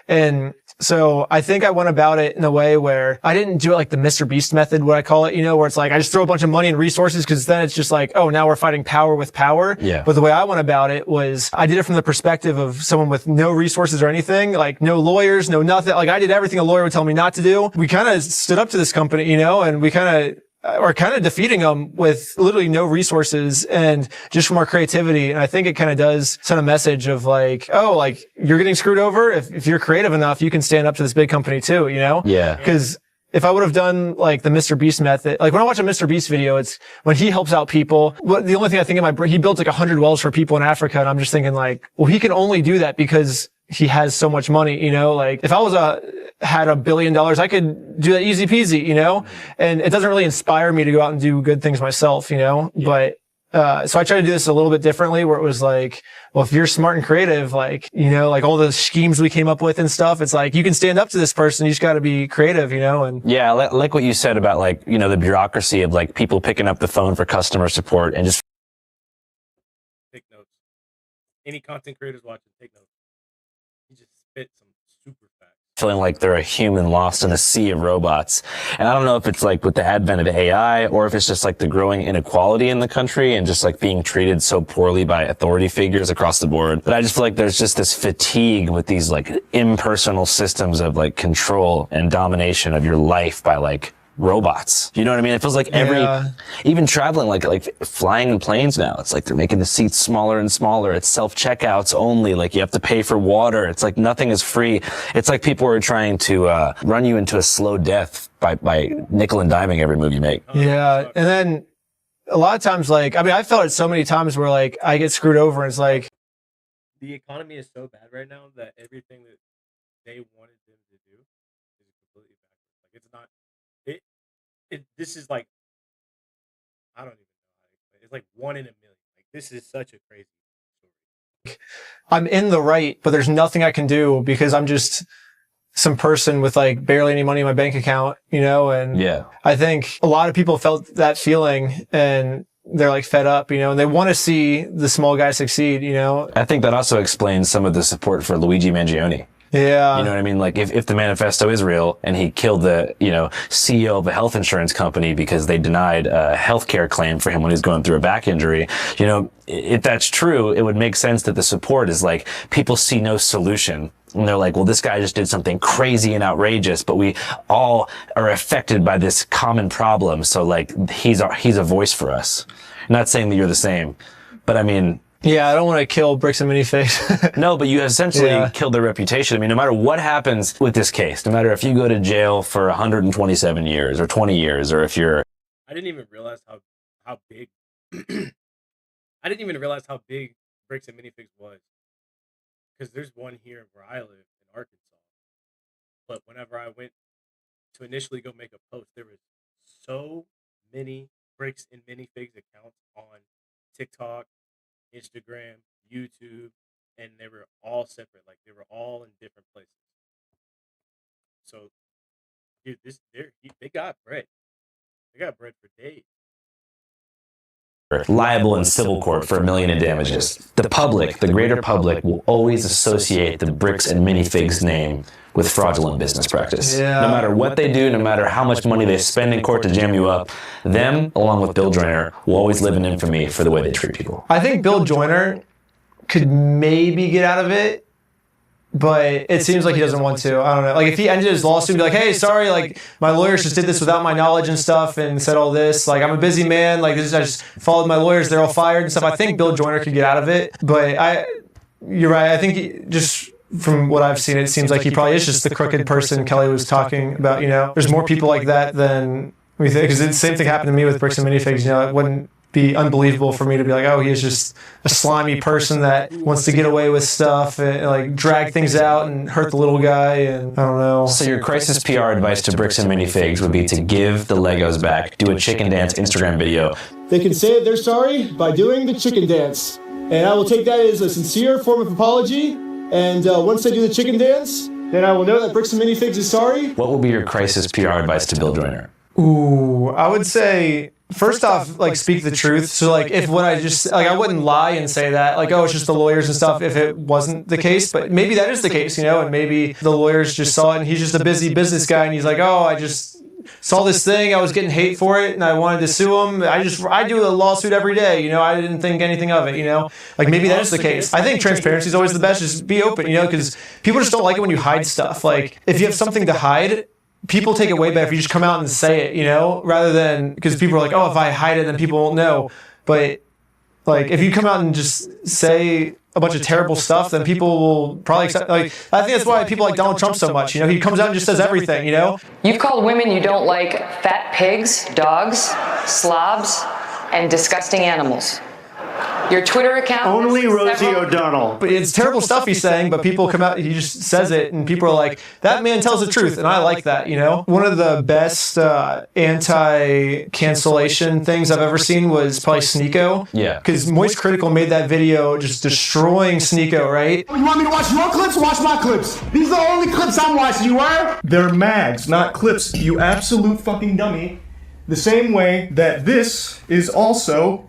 and so I think I went about it in a way where I didn't do it like the Mr. Beast method, what I call it, where it's like I just throw a bunch of money and resources, because then it's just like, oh, now we're fighting power with power. Yeah. But the way I went about it was I did it from the perspective of someone with no resources or anything, like no lawyers, no nothing. Like I did everything a lawyer would tell me not to do. We kind of stood up to this company, and we kind of defeating them with literally no resources and just from our creativity. And I think it kind of does send a message of like, oh, like you're getting screwed over. If you're creative enough, you can stand up to this big company too, Yeah. Because if I would have done like the Mr. Beast method, like when I watch a Mr. Beast video, it's when he helps out people. The only thing I think in my brain, he built like 100 wells for people in Africa. And I'm just thinking like, well, he can only do that because he has so much money, like if I had $1 billion, I could do that easy peasy, and it doesn't really inspire me to go out and do good things myself, but, so I try to do this a little bit differently where it was like, well, if you're smart and creative, like, like all the schemes we came up with and stuff, it's like, you can stand up to this person. You just got to be creative, and yeah, like what you said about like, the bureaucracy of like people picking up the phone for customer support and just take notes. Any content creators watching, take notes. You just spit some super facts. feeling like they're a human lost in a sea of robots. And I don't know if it's like with the advent of AI or if it's just like the growing inequality in the country and just like being treated so poorly by authority figures across the board. But I just feel like there's just this fatigue with these like impersonal systems of like control and domination of your life by like robots. You know what I mean? It feels like even traveling, like flying in planes now, it's like they're making the seats smaller and smaller. It's self-checkouts only. Like you have to pay for water. It's like nothing is free. It's like people are trying to run you into a slow death by nickel and diming every move you make. Yeah. And then a lot of times, like, I mean, I felt it so many times where like I get screwed over and it's like, the economy is so bad right now that everything that they wanted them to do is completely backwards. Like it's not, this is like, I don't even know. It's like 1 in a million. Like this is such a crazy story. I'm in the right, but there's nothing I can do because I'm just some person with like barely any money in my bank account, you know? And yeah, I think a lot of people felt that feeling and they're like fed up, you know, and they want to see the small guy succeed, you know? I think that also explains some of the support for Luigi Mangione. Yeah. You know what I mean? Like if the manifesto is real and he killed the, CEO of a health insurance company because they denied a healthcare claim for him when he was going through a back injury, if that's true, it would make sense that the support is like people see no solution. And they're like, well, this guy just did something crazy and outrageous, but we all are affected by this common problem. So like he's a voice for us. I'm not saying that you're the same, but I mean, yeah, I don't want to kill Bricks and Minifigs. No, but you essentially killed their reputation. I mean, no matter what happens with this case, no matter if you go to jail for 127 years or 20 years, or if you're... I didn't even realize how big... I didn't even realize how big Bricks and Minifigs was. Because there's one here where I live in Arkansas. But whenever I went to initially go make a post, there was so many Bricks and Minifigs accounts on TikTok, Instagram, YouTube, and they were all separate. Like they were all in different places. So, dude, they got bread. They got bread for days. Liable in civil court for $1 million in damages. The public, the greater public, will always associate the Bricks and Minifigs name with fraudulent business practice. Yeah. No matter what they do, no matter how much money they spend in court to jam you up, them, along with Bill Joyner, will always live in infamy for the way they treat people. I think Bill Joyner could maybe get out of it, but it seems like he doesn't want to. I don't know. Like if he ended his lawsuit, be like, hey, sorry, like my lawyers just did this without my knowledge and stuff and said all this. Like I'm a busy man. Like I just followed my lawyers. They're all fired and stuff. I think Bill Joyner could get out of it, but you're right. I think just from what I've seen, it seems like he probably is just the crooked person Kelly was talking about. You know, there's more people like that than we think. Because the same thing happened to me with Bricks and Minifigs. You know, it wouldn't be unbelievable for me to be like, oh, he is just a slimy person that wants to get away with stuff and like drag things out and hurt the little guy. And I don't know. So your crisis PR advice to Bricks and Minifigs would be to give the Legos back, do a chicken dance Instagram video. They can say they're sorry by doing the chicken dance. and I will take that as a sincere form of apology. And once I do the chicken dance, then I will know that Bricks and Minifigs is sorry. What will be your crisis PR advice to Bill Joyner? Ooh, I would say, first off, like, speak the truth. So, like, if what I just, like, I wouldn't lie and say that, like, oh, it's just the lawyers and stuff if it wasn't the case. But maybe that is the case, you know, and maybe the lawyers just saw it and he's just a busy business guy and he's like, oh, I just saw this thing, I was getting hate for it and I wanted to sue him. I do a lawsuit every day, you know, I didn't think anything of it, you know. Like, maybe that is the case. I think transparency is always the best, just be open, you know, because people just don't like it when you hide stuff. Like, if you have something to hide, people take it way better if you just come out and say it, you know, rather than, because people are like, oh, if I hide it, then people won't know. But, like, if you come out and just say a bunch of terrible stuff, then people will probably accept. Like, I think that's why people like Donald Trump so much. You know, he comes out and just says everything, you know? You've called women you don't like fat pigs, dogs, slobs, and disgusting animals. Your Twitter account... Only Rosie O'Donnell. But it's terrible stuff he's saying, but people come out, he just says it, and people are like, that man tells the truth, and I like that, you know? One of the best anti-cancellation things I've ever seen was probably Sneeko. Yeah. Because Moist Critical made that video just destroying Sneeko, right? You want me to watch your clips? Watch my clips. These are the only clips I'm watching, you heard? They're mags, not clips, you absolute fucking dummy. The same way that this is also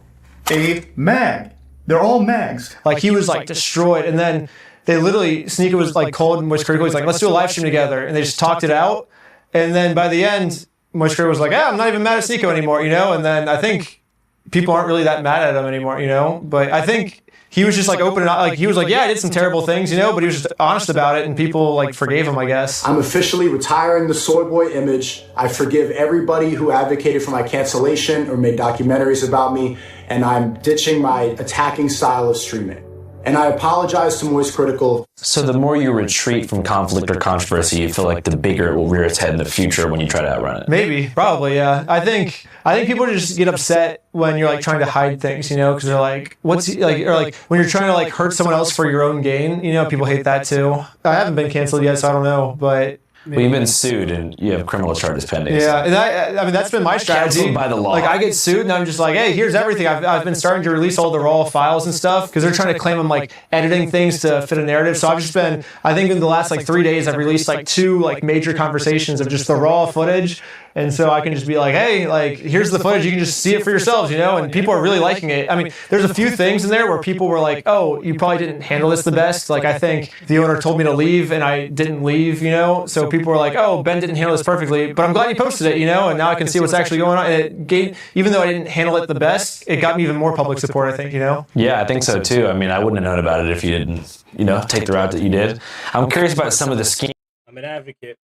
a mag. They're all mags. Like, he was like destroyed, and then they literally, Sneeko was like called Moist Critical. He's like, let's do a live stream together, and they just talked it out. And then by the end, Moist Critical was like, I'm not even mad at Sneeko anymore, you know. And then I think people aren't really that mad at him anymore, you know. But I think he was just like open and like he was like, yeah, I did some terrible things, you know, but he was just honest about it, and people like forgave him, I guess. I'm officially retiring the soy boy image. I forgive everybody who advocated for my cancellation or made documentaries about me, and I'm ditching my attacking style of streaming. And I apologize to Moist Critical. So the more you retreat from conflict or controversy, you feel like the bigger it will rear its head in the future when you try to outrun it. Maybe, probably, yeah. I think people just get upset when you're like trying to hide things, you know, because they're like, what's like, or like when you're trying to like hurt someone else for your own gain, you know, people hate that too. I haven't been canceled yet, so I don't know, but. Well, you've been sued and you have criminal charges pending. Yeah, and I mean, that's been my strategy. Canceled by the law. Like, I get sued and I'm just like, hey, here's everything. I've been starting to release all the raw files and stuff because they're trying to claim I'm like editing things to fit a narrative. So I've just been, I think in the last like 3 days, I've released like 2 like major conversations of just the raw footage. And so I can just be like, hey, like, here's the footage. You can just see it for yourselves, you know? And people are really liking it. I mean, there's a few things in there where people were like, oh, you probably didn't handle this the best. Like, I think the owner told me to leave and I didn't leave, you know? So people were like, oh, Ben didn't handle this perfectly. But I'm glad he posted it, you know? And now I can see what's actually going on. And it gave, even though I didn't handle it the best, it got me even more public support, I think, you know? Yeah, I think so too. I mean, I wouldn't have known about it if you didn't, you know, take the route that you did. I'm curious about some of the schemes. I'm an advocate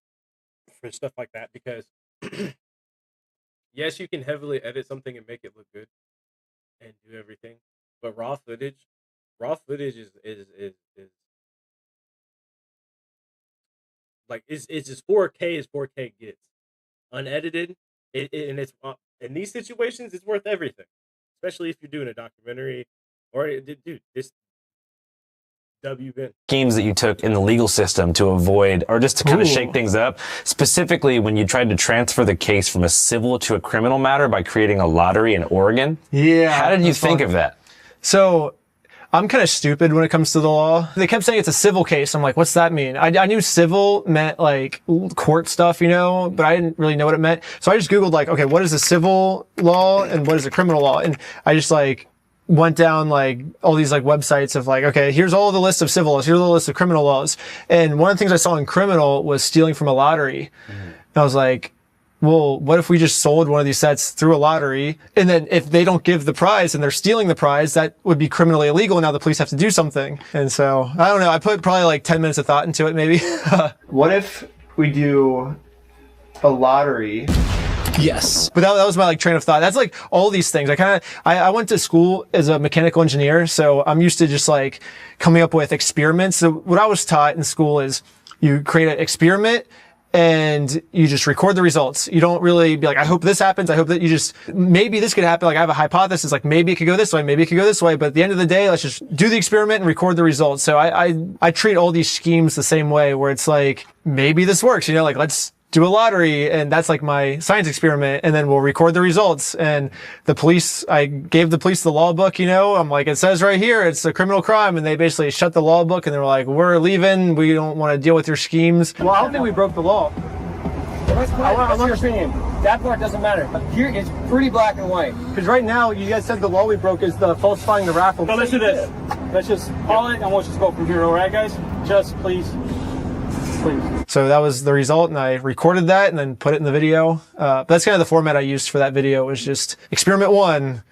for stuff like that because yes, you can heavily edit something and make it look good and do everything, but raw footage is like it's just 4K as 4K gets. Unedited, and it's in these situations it's worth everything, especially if you're doing a documentary or dude, this schemes that you took in the legal system to avoid or just to kind of shake things up, specifically when you tried to transfer the case from a civil to a criminal matter by creating a lottery in Oregon. Yeah. How did you think of that? So I'm kind of stupid when it comes to the law. They kept saying it's a civil case. I'm like, what's that mean? I knew civil meant like court stuff, you know, but I didn't really know what it meant. So I just Googled like, okay, what is a civil law and what is a criminal law? And I just like went down like all these like websites of like, okay, here's all the list of civil laws, here's the list of criminal laws. And one of the things I saw in criminal was stealing from a lottery. And I was like, well, what if we just sold one of these sets through a lottery? And then if they don't give the prize and they're stealing the prize, that would be criminally illegal. And now the police have to do something. And so I don't know. I put probably like 10 minutes of thought into it, maybe. What if we do a lottery? Yes. But that was my like train of thought. That's like all these things. I went to school as a mechanical engineer, so I'm used to just like coming up with experiments. So what I was taught in school is you create an experiment and you just record the results. You don't really be like, I hope this happens. I hope that you just, maybe this could happen. Like I have a hypothesis, like maybe it could go this way, maybe it could go this way. But at the end of the day, let's just do the experiment and record the results. So I treat all these schemes the same way where it's like, maybe this works, you know, like let's do a lottery, and that's like my science experiment, and then we'll record the results. And the police, I gave the police the law book, I'm like, it says right here, it's a criminal crime, and they basically shut the law book, and they were like, we're leaving, we don't want to deal with your schemes. Well, I don't think we broke the law. I want your opinion. That part doesn't matter. Here, it's pretty black and white. Because right now, you guys said the law we broke is the falsifying the raffle. So let's do this. Let's just call it, and we'll just go from here, all right, guys? Just please. So that was the result, and I recorded that and then put it in the video. That's kind of the format I used for that video. It was just experiment 1,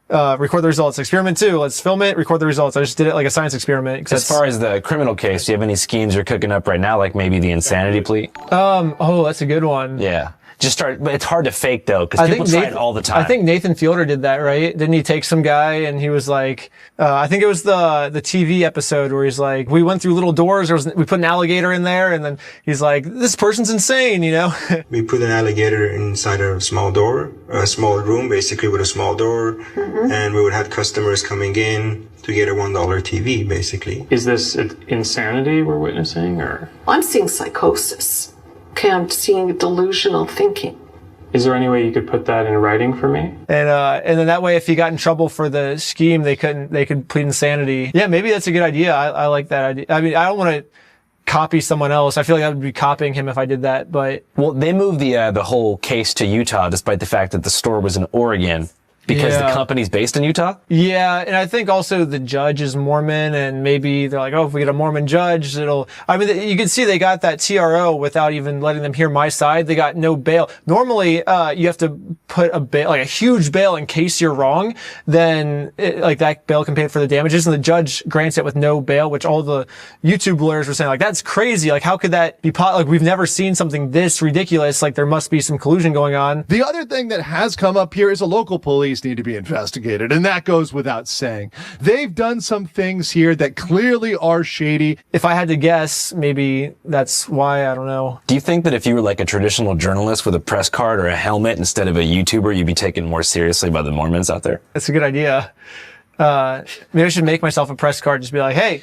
record the results. Experiment 2, let's film it, record the results. I just did it like a science experiment. As far as the criminal case, do you have any schemes you're cooking up right now, like maybe the insanity plea? Oh, that's a good one. Yeah. Just start, but it's hard to fake though, because people try it all the time. I think Nathan Fielder did that, right? Didn't he take some guy and he was like, I think it was the TV episode where he's like, we went through little doors, we put an alligator in there, and then he's like, this person's insane, We put an alligator inside a small door, a small room, basically with a small door, and we would have customers coming in to get a $1 TV, basically. Is this insanity we're witnessing, or? I'm seeing psychosis. Okay, I'm seeing delusional thinking. Is there any way you could put that in writing for me? And then that way, if he got in trouble for the scheme, they could plead insanity. Yeah, maybe that's a good idea. I like that idea. I mean, I don't want to copy someone else. I feel like I would be copying him if I did that, but. Well, they moved the whole case to Utah, despite the fact that the store was in Oregon. Because the company's based in Utah? Yeah, and I think also the judge is Mormon, and maybe they're like, oh, if we get a Mormon judge, I mean, you can see they got that TRO without even letting them hear my side. They got no bail. Normally, you have to put a bail, like a huge bail in case you're wrong, then that bail can pay for the damages, and the judge grants it with no bail, which all the YouTube lawyers were saying, like, that's crazy. Like, how could that be like, we've never seen something this ridiculous. Like, there must be some collusion going on. The other thing that has come up here is a local police need to be investigated, and that goes without saying. They've done some things here that clearly are shady. If I had to guess, maybe that's why, I don't know. Do you think that if you were like a traditional journalist with a press card or a helmet instead of a YouTuber, you'd be taken more seriously by the Mormons out there? That's a good idea. Maybe I should make myself a press card, just be like, hey,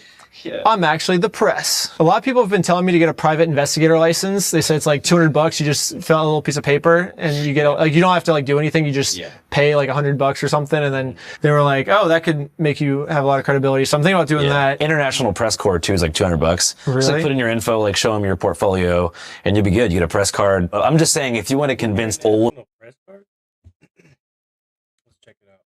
I'm actually the press. A lot of people have been telling me to get a private investigator license. They say it's like $200. You just fill out a little piece of paper and you get you don't have to do anything. You just pay like $100 or something. And then they were like, oh, that could make you have a lot of credibility. So I'm thinking about doing that. International Press Corps too is like $200. Really? So put in your info, show them your portfolio, and you'll be good. You get a press card. I'm just saying, if you want to convince old. Press card? Let's check it out.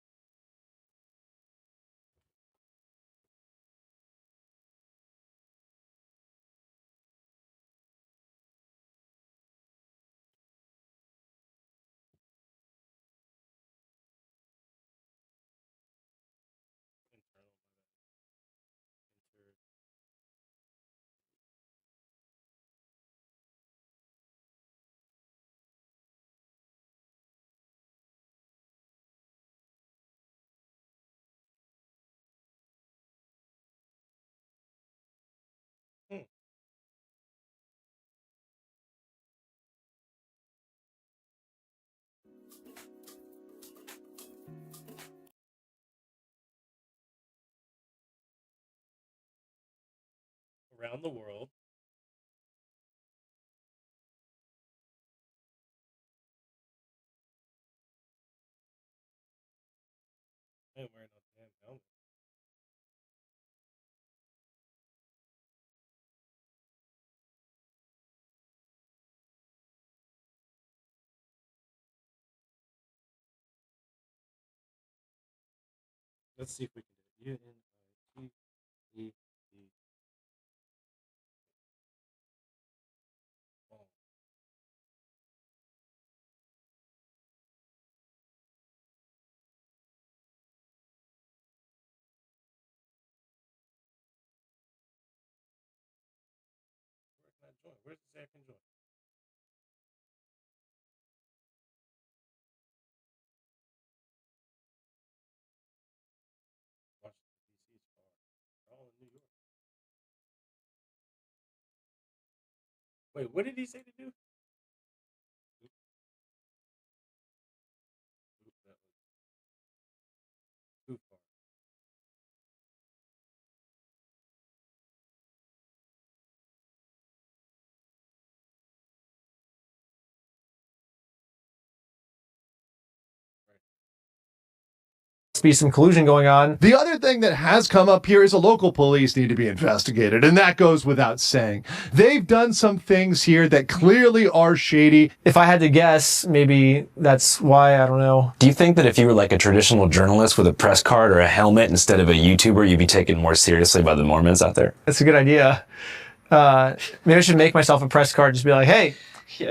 Around the world. I ain't wearing no damn helmet. Let's see if we can do it. UNITED. Where's the say I can join? Washington, D.C. is far. They're all in New York. Wait, what did he say to do? That was too far. be some collusion going on. The other thing that has come up here is the local police need to be investigated, and that goes without saying. They've done some things here that clearly are shady. If I had to guess, maybe that's why, I don't know. Do you think that if you were like a traditional journalist with a press card or a helmet instead of a YouTuber, you'd be taken more seriously by the Mormons out there? That's a good idea. Maybe I should make myself a press card, just be like, hey,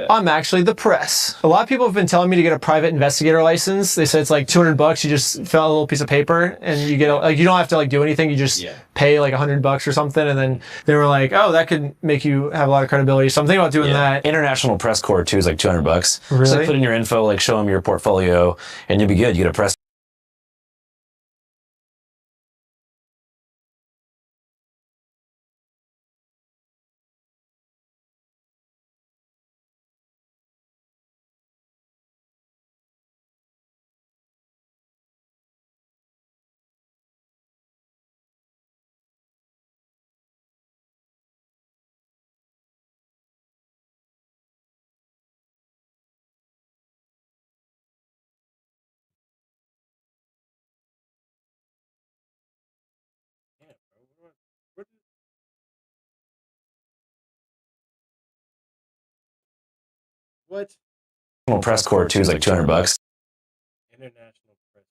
I'm actually the press. A lot of people have been telling me to get a private investigator license. They said it's like $200. You just fill out a little piece of paper and you get like, you don't have to like do anything. You just pay like $100 or something. And then they were like, oh, that could make you have a lot of credibility. So I'm thinking about doing that. International Press Corps too is like $200. Really? Just like put in your info, like show them your portfolio, and you'll be good. You get a press. What? International Press Corps too is like $200. International press.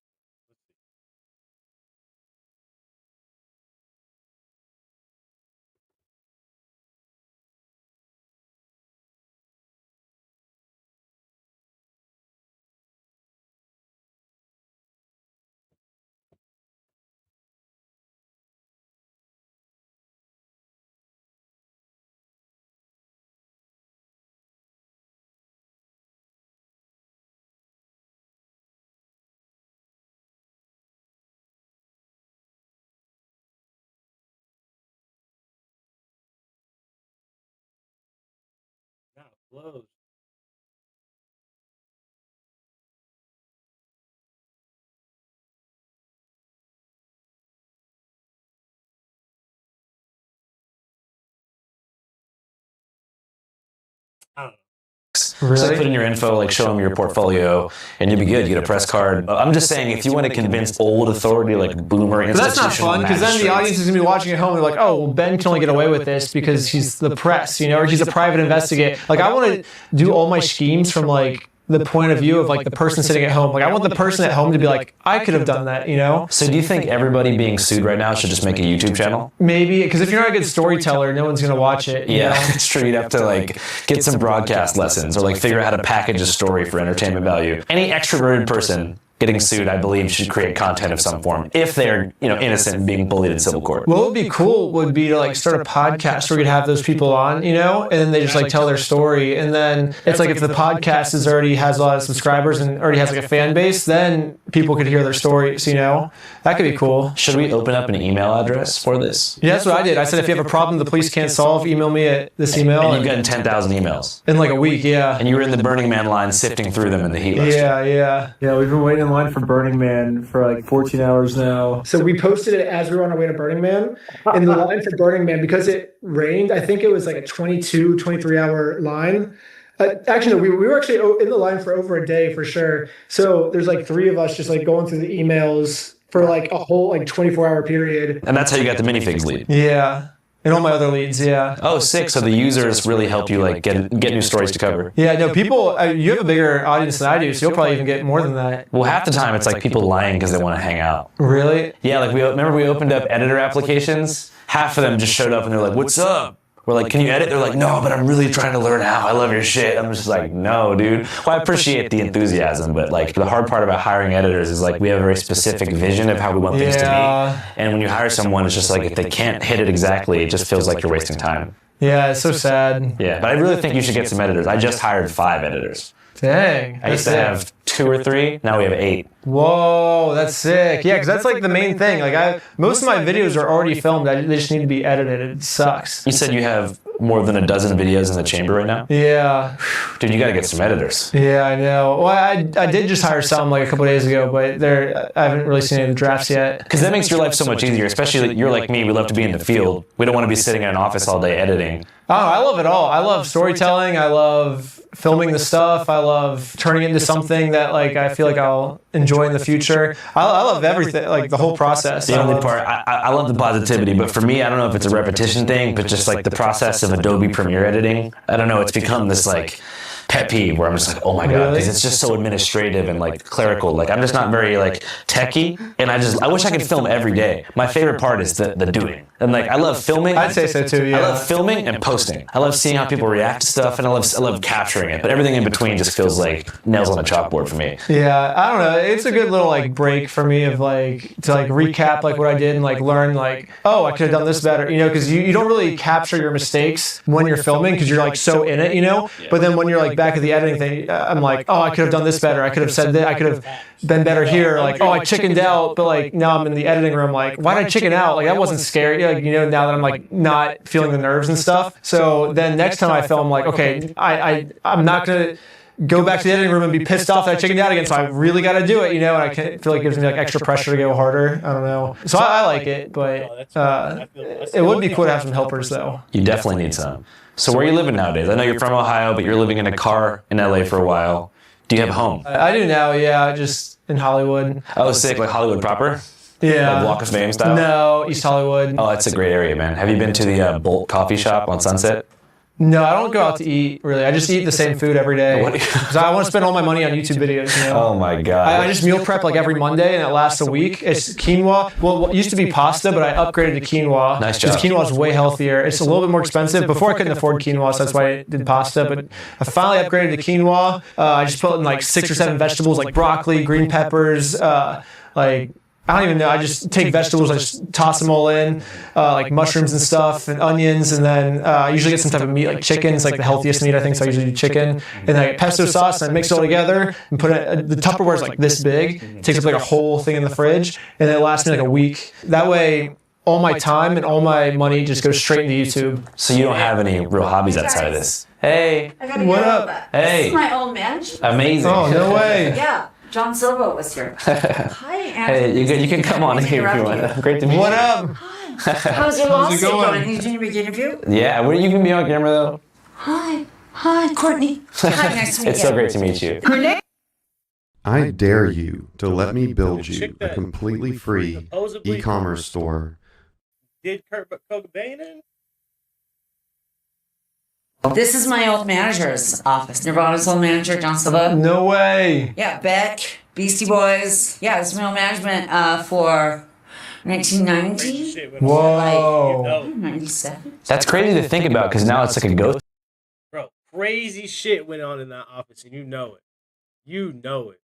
Now it blows. I don't know. Really? So put in your info, like show them your portfolio, and you'll be good. You get a press card. I'm just saying, if you want to convince old authority, like boomer institutional, that's not fun, because then the audience is going to be watching at home. They're like, oh, well, Ben can only get away with this because he's the press, you know, or he's a private investigator. Like, I want to do all my schemes from like the point of view of like the person sitting at home. Like, I want the person at home to be like, I could have done that, you know? So do you think everybody being sued right now should just make a YouTube channel? Maybe, because if you're not a good storyteller, no one's going to watch it. Yeah, it's true. You'd have to like get some broadcast lessons or like figure out how to package a story for entertainment value. Any extroverted person getting sued, I believe, should create content of some form if they're, you know, innocent and being bullied in civil court. What would be cool would be to like start a podcast where we could have those people on, you know, and then they just like tell their story. And then it's like if the podcast is already has a lot of subscribers and already has like a fan base, then people could hear their stories, you know? That could be cool. Should we open up an email address for this? Yeah, that's what I did. I said, if you have a problem the police can't solve, email me at this email. And you've gotten 10,000 emails. In like a week, yeah. And you were in the Burning Man line sifting through them in the heat list. Yeah, we've been waiting in line for Burning Man for like 14 hours now. So we posted it as we were on our way to Burning Man. And the line for Burning Man, because it rained, I think it was like a 22, 23 hour line. Actually, no, we were actually in the line for over a day for sure. So there's like 3 of us just like going through the emails for like a whole like 24-hour period. And that's how you got the minifigs lead. Yeah. And all my other leads, yeah. Oh, sick. So the users really help you like get new stories to cover. Yeah, no, people, you have a bigger audience than I do, so you'll probably even get more than that. Well, half the time it's like people lying because they want to hang out. Really? Yeah, like remember we opened up editor applications? Half of them just showed up and they're like, what's up? We're like, can you edit? They're like, no, but I'm really trying to learn how. I love your shit. I'm just like, no, dude. Well, I appreciate the enthusiasm, but like the hard part about hiring editors is like we have a very specific vision of how we want things to be. And when you hire someone, it's just like if they can't hit it exactly, it just feels like you're wasting time. Yeah, it's so sad. Yeah, but I really think you should get some editors. I just hired 5 editors. Dang. I used to have 2 or 3. Now we have 8. Whoa, that's sick. Yeah, because that's like the main thing. Like most of my videos are already filmed. They just need to be edited. It sucks. You said you have more than a dozen videos in the chamber right now? Yeah. Dude, you got to get some editors. Yeah, I know. Well, I did just hire some like a couple days ago, but I haven't really seen any of the drafts yet. Because that makes your life so much easier, especially like, you're like me. We love to be in the field. We don't want to be sitting in an office all day editing. Oh, I love it all. I love storytelling. I love filming the stuff. I love turning it into something that like I feel like I'll enjoy in the future. I love everything, like the whole process. The only part, I love the positivity, but for me, I don't know if it's a repetition thing, but just like the process of Adobe Premiere editing, I don't know, it's become this like pet peeve where I'm just like, oh my God, because it's just so administrative and like clerical. Like I'm just not very like techie, and I wish I could film every day. My favorite part is the doing. And like I love filming. I'd say so too, yeah. I love filming and posting. I love seeing how people react to stuff, and I love capturing it. But everything in between just feels like nails on a chalkboard for me. Yeah, I don't know. It's a good little like break for me of like to like recap like what I did and like learn like, oh, I could have done this better, you know, because you don't really capture your mistakes when you're filming because you're like so in it, you know. But then when you're like back at the editing thing, I'm like, oh, I could have done this better. I could have said that. I could have been better here. Like, oh, I chickened out, but like now I'm in the editing room. Like, why did I chicken out? Like that wasn't scary. Like, you know, now that I'm like not feeling the nerves and stuff. So then next time I film, like, okay, I'm not gonna go back to the editing room and be pissed off that I chickened out again. So I really got to do it, you know. And I feel like it gives me like extra pressure to go harder. I don't know. So I like it, but it would be cool to have some helpers though. You definitely need some. So where are you living nowadays? I know you're from Ohio, but you're living in a car in LA for a while. Do you have a home? I do now, yeah, just in Hollywood. Oh, sick, like Hollywood proper? Yeah. Like Walk of Fame style? No, East Hollywood. Oh, that's a great area, man. Have you been to the Bolt coffee shop on Sunset? No, I don't go out to eat, really. I just eat the same food every day. Because I want to spend all my money on YouTube videos, you know? Oh my God. I just meal prep like every Monday, and it lasts a week. It's quinoa. Well, it used to be pasta, but I upgraded to quinoa. Nice job. Because quinoa is way healthier. It's a little bit more expensive. Before I couldn't afford quinoa, so that's why I did pasta. But I finally upgraded to quinoa. I just put in like 6 or 7 vegetables, like broccoli, green peppers, like... I don't even know. I just take vegetables, I just toss them all in, like mushrooms and stuff, and onions, and then I usually get some type of meat, like chicken. It's like the healthiest meat, I think, so I usually do chicken. And then I get pesto sauce, and I mix it all together, and put it, the Tupperware is like this big. It takes up like a whole thing in the fridge, and it lasts me like a week. That way, all my time and all my money just goes straight into YouTube. So you don't have any real hobbies outside of this? Hey. What up? Hey. This is my old mansion. Amazing. Oh, no way. Yeah. John Silva was here. Hi, Anthony. Hey, you can come on in here if you want. Great to meet you. What up? How's your lawsuit going? Did you make an interview? Yeah, you can be on camera though. Hi, Courtney. Hi, nice to meet you. It's so great to meet you. Courtney? I dare you to let me build you a completely free e-commerce store. Did Kurt Cobain in? This is my old manager's office. Nirvana's old manager, John Silva. No way. Yeah, Beck, Beastie Boys. Yeah, this is my old management for 1990. Whoa. Like 97. That's crazy to think about because now it's like a ghost. Bro, crazy shit went on in that office, and you know it. You know it.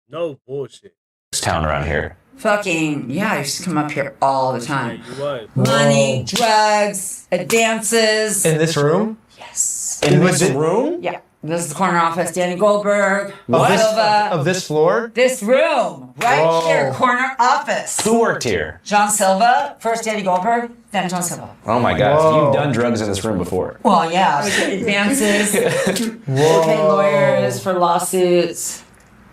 No bullshit. Town around here. Fucking, yeah, I used to come up here all the time. Yeah, you was. Money, drugs, dances. In this room? Yes. In this room? Yeah. This is the corner office. Danny Goldberg. Of this floor? This room. Right Whoa. here. Corner office. Who worked here? John Silva. First Danny Goldberg. Then John Silva. Oh my God. Whoa. So you've done drugs in this room before. Well, yeah. Dances. Whoa. Pay lawyers for lawsuits.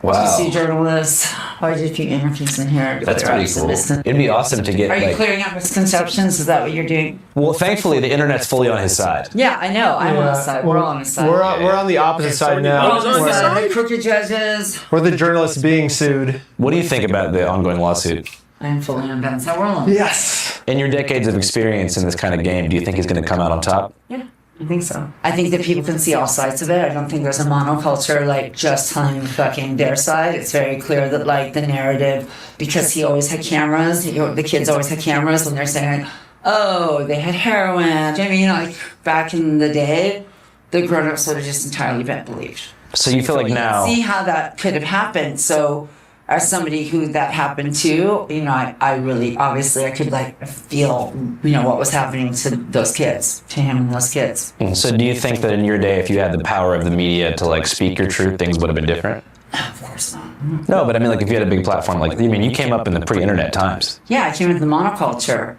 Wow. PC journalists. I did a few interviews in here. That's pretty cool. It'd be awesome to get. Are you like, clearing up misconceptions? Is that what you're doing? Well, thankfully, the internet's fully on his side. Yeah, I know. I'm on his side. We're all on his side. We're on the opposite side now. We're on his side. Crooked judges. We're the journalists being sued. What do you think about the ongoing lawsuit? I'm fully on Ben's side. We're all on. Yes. In your decades of experience in this kind of game, do you think he's going to come out on top? Yeah. I think so. I think that people can see all sides of it. I don't think there's a monoculture like just telling fucking their side. It's very clear that like the narrative, because he always had cameras, the kids always had cameras when they're saying, oh, they had heroin. I mean, like back in the day, the grown-ups would have just entirely been believed. So you feel like now... See how that could have happened. So as somebody who that happened to, you know, I really, obviously I could like feel, you know, what was happening to those kids, to him and those kids. So do you think that in your day, if you had the power of the media to like speak your truth, things would have been different? Of course not. No, but I mean, like if you had a big platform, like, I mean, you came up in the pre-internet times. Yeah, I came into the monoculture,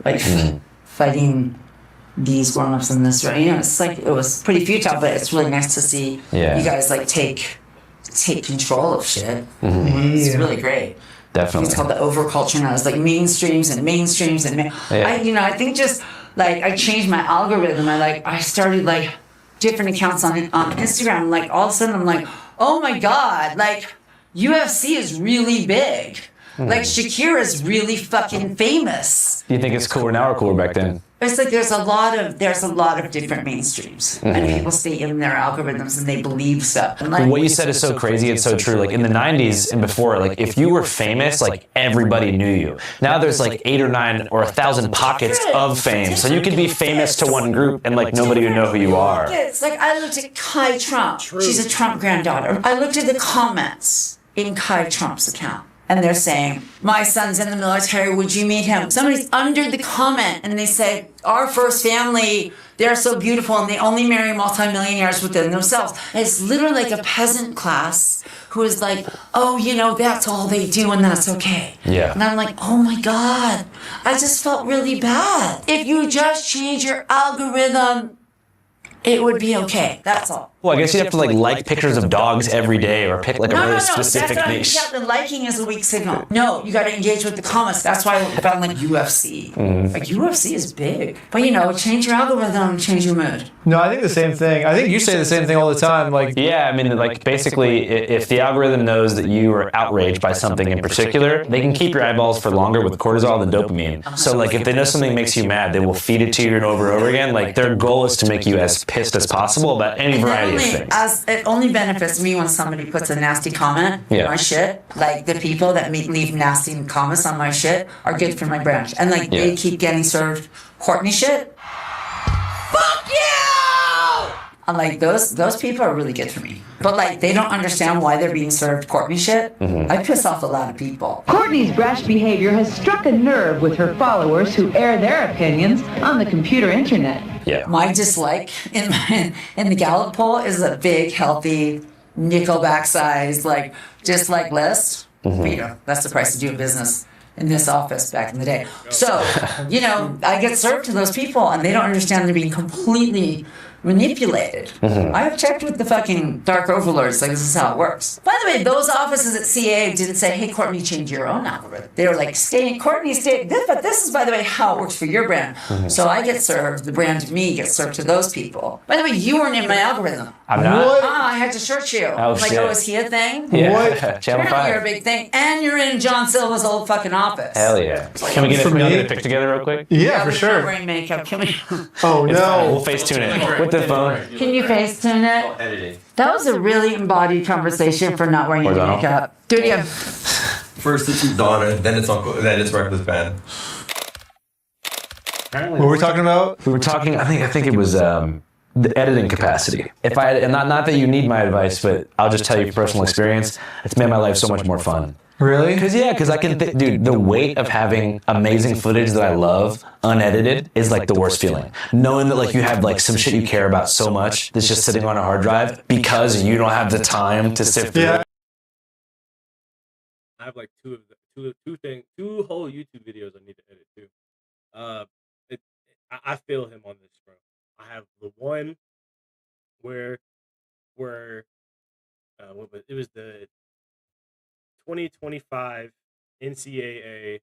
like fighting these grown-ups in this, you know, it's like, it was pretty futile, but it's really nice to see you guys like take control of shit. It's really great. Definitely. It's called the overculture now. It's like mainstreams and I think just like I changed my algorithm. I started like different accounts on Instagram. Like all of a sudden I'm like, oh my God, like UFC is really big. Like Shakira is really fucking famous. Do you think it's cooler now or cooler back then? It's like there's a lot of different mainstreams, and people stay in their algorithms and they believe stuff. And like, what you said is so crazy. It's so true. Like in the 90s and before, like if you were famous, like everybody knew you. Now there's like 8 or 9 or 1,000 pockets of fame. So you could be famous to one group and like nobody would know who you are. It's like I looked at Kai Trump. She's a Trump granddaughter. I looked at the comments in Kai Trump's account. And they're saying, my son's in the military, would you meet him? Somebody's under the comment and they say, our first family, they're so beautiful and they only marry multimillionaires within themselves. And it's literally like a peasant class who is like, oh, you know, that's all they do and that's okay. Yeah. And I'm like, oh my God, I just felt really bad. If you just change your algorithm, it would be okay. That's all. Well, I guess you'd have to like pictures of dogs every day or pick like a really specific niche. Yeah, the liking is a weak signal. No, you got to engage with the comments. That's why I found like UFC. Like UFC is big. But you know, change your algorithm, change your mood. No, I think the same thing. I think you say the same thing all the time. Like, yeah, I mean, like basically, if the algorithm knows that you are outraged by something in particular, they can keep your eyeballs for longer with cortisol and dopamine. So like if they know something makes you mad, they will feed it to you over and over again. Like their goal is to make you as pissed as possible about any variety of things. As it only benefits me when somebody puts a nasty comment on my shit. Like the people that leave nasty comments on my shit are good for my brand. And like they keep getting served Courtney shit. Fuck you! I'm like, those people are really good for me. But like they don't understand why they're being served Courtney shit. I piss off a lot of people. Courtney's brash behavior has struck a nerve with her followers who air their opinions on the computer internet. Yeah. My dislike in the Gallup poll is a big, healthy, Nickelback size, like dislike list. You know, that's the price of doing business in this office back in the day. So, you know, I get served to those people and they don't understand they're being completely manipulated. I have checked with the fucking dark overlords, like this is how it works. By the way, those offices at CA didn't say, hey, Courtney, change your own algorithm. They were like, Courtney, but this is, by the way, how it works for your brand. So I get served, the brand of me gets served to those people. By the way, you weren't in my algorithm. I'm not. I had to search you. Oh, like, shit. oh, is he a thing? Yeah. What? Channel 5. You're a big thing. And you're in John Silva's old fucking office. Hell yeah. Can we get a pic together real quick? Yeah, for we're sure. not wearing makeup. Can we? Oh, It's fine. no. We'll Facetune it with the phone. Can you Facetune it? Editing. That was a really embodied conversation for not wearing any Horizontal. makeup. Do it again. First it's your daughter, then it's Uncle, then it's Reckless Band. What were we talking about? We were talking. I think it was the editing capacity. If I and not that you need my advice, but I'll just tell you from personal experience, it's made my life so much more fun. Really? Because I can, dude, the weight of having amazing footage that I love unedited is like the worst feeling. Knowing that like you have like some shit you care about so much that's just sitting on a hard drive because you don't have the time to sift through it. I have like two whole YouTube videos I need to edit too. I feel him on this, bro. I have the one where it was the 2025 NCAA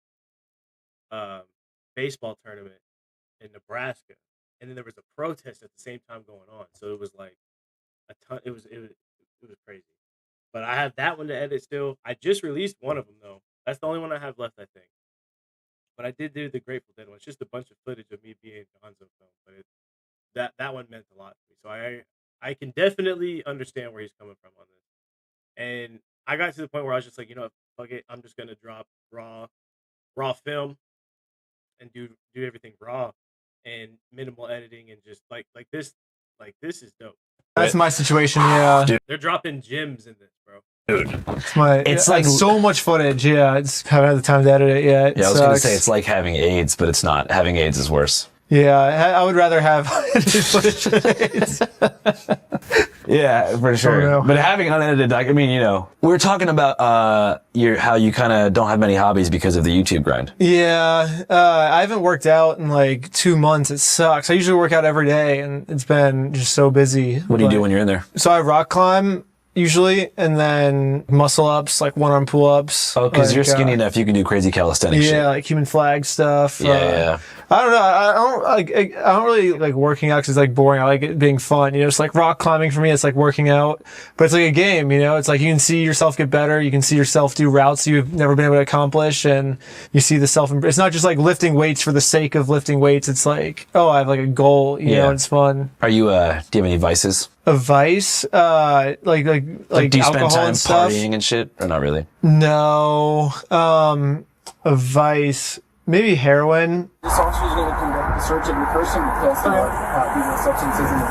baseball tournament in Nebraska, and then there was a protest at the same time going on. So it was like a ton. It was crazy. But I have that one to edit still. I just released one of them though. That's the only one I have left, I think. But I did do the Grateful Dead one. It's just a bunch of footage of me being Gonzo film. But that one meant a lot to me. So I can definitely understand where he's coming from on this. And I got to the point where I was just like, you know, fuck it, I'm just gonna drop raw film and do everything raw and minimal editing and just like this is dope. That's my situation, yeah. Dude. They're dropping gems in this, bro. Dude. It's like so much footage, yeah. I just haven't had the time to edit it yet. Yeah, I was gonna say it's like having AIDS, but it's not. Having AIDS is worse. Yeah, I would rather have footage than AIDS. Yeah, for sure. Oh, no. But having unedited, I mean, you know, we were talking about how you kind of don't have many hobbies because of the YouTube grind. Yeah, I haven't worked out in like 2 months. It sucks. I usually work out every day, and it's been just so busy. What do you do when you're in there? So I rock climb. usually, and then muscle ups, like one arm pull ups. Oh, because like, you're skinny enough, you can do crazy calisthenics shit. Yeah, like human flag stuff. Yeah. I don't know. I don't really like working out because it's like boring. I like it being fun. You know, it's like rock climbing for me. It's like working out, but it's like a game. You know, it's like you can see yourself get better. You can see yourself do routes you've never been able to accomplish, and you see the self. It's not just like lifting weights for the sake of lifting weights. It's like, oh, I have like a goal. You know, it's fun. Are you? Do you have any vices? A vice, like do you alcohol spend time and stuff? partying and shit, or not really? No, a vice, maybe heroin. This officer is going to conduct a search of your person because there are illegal substances in the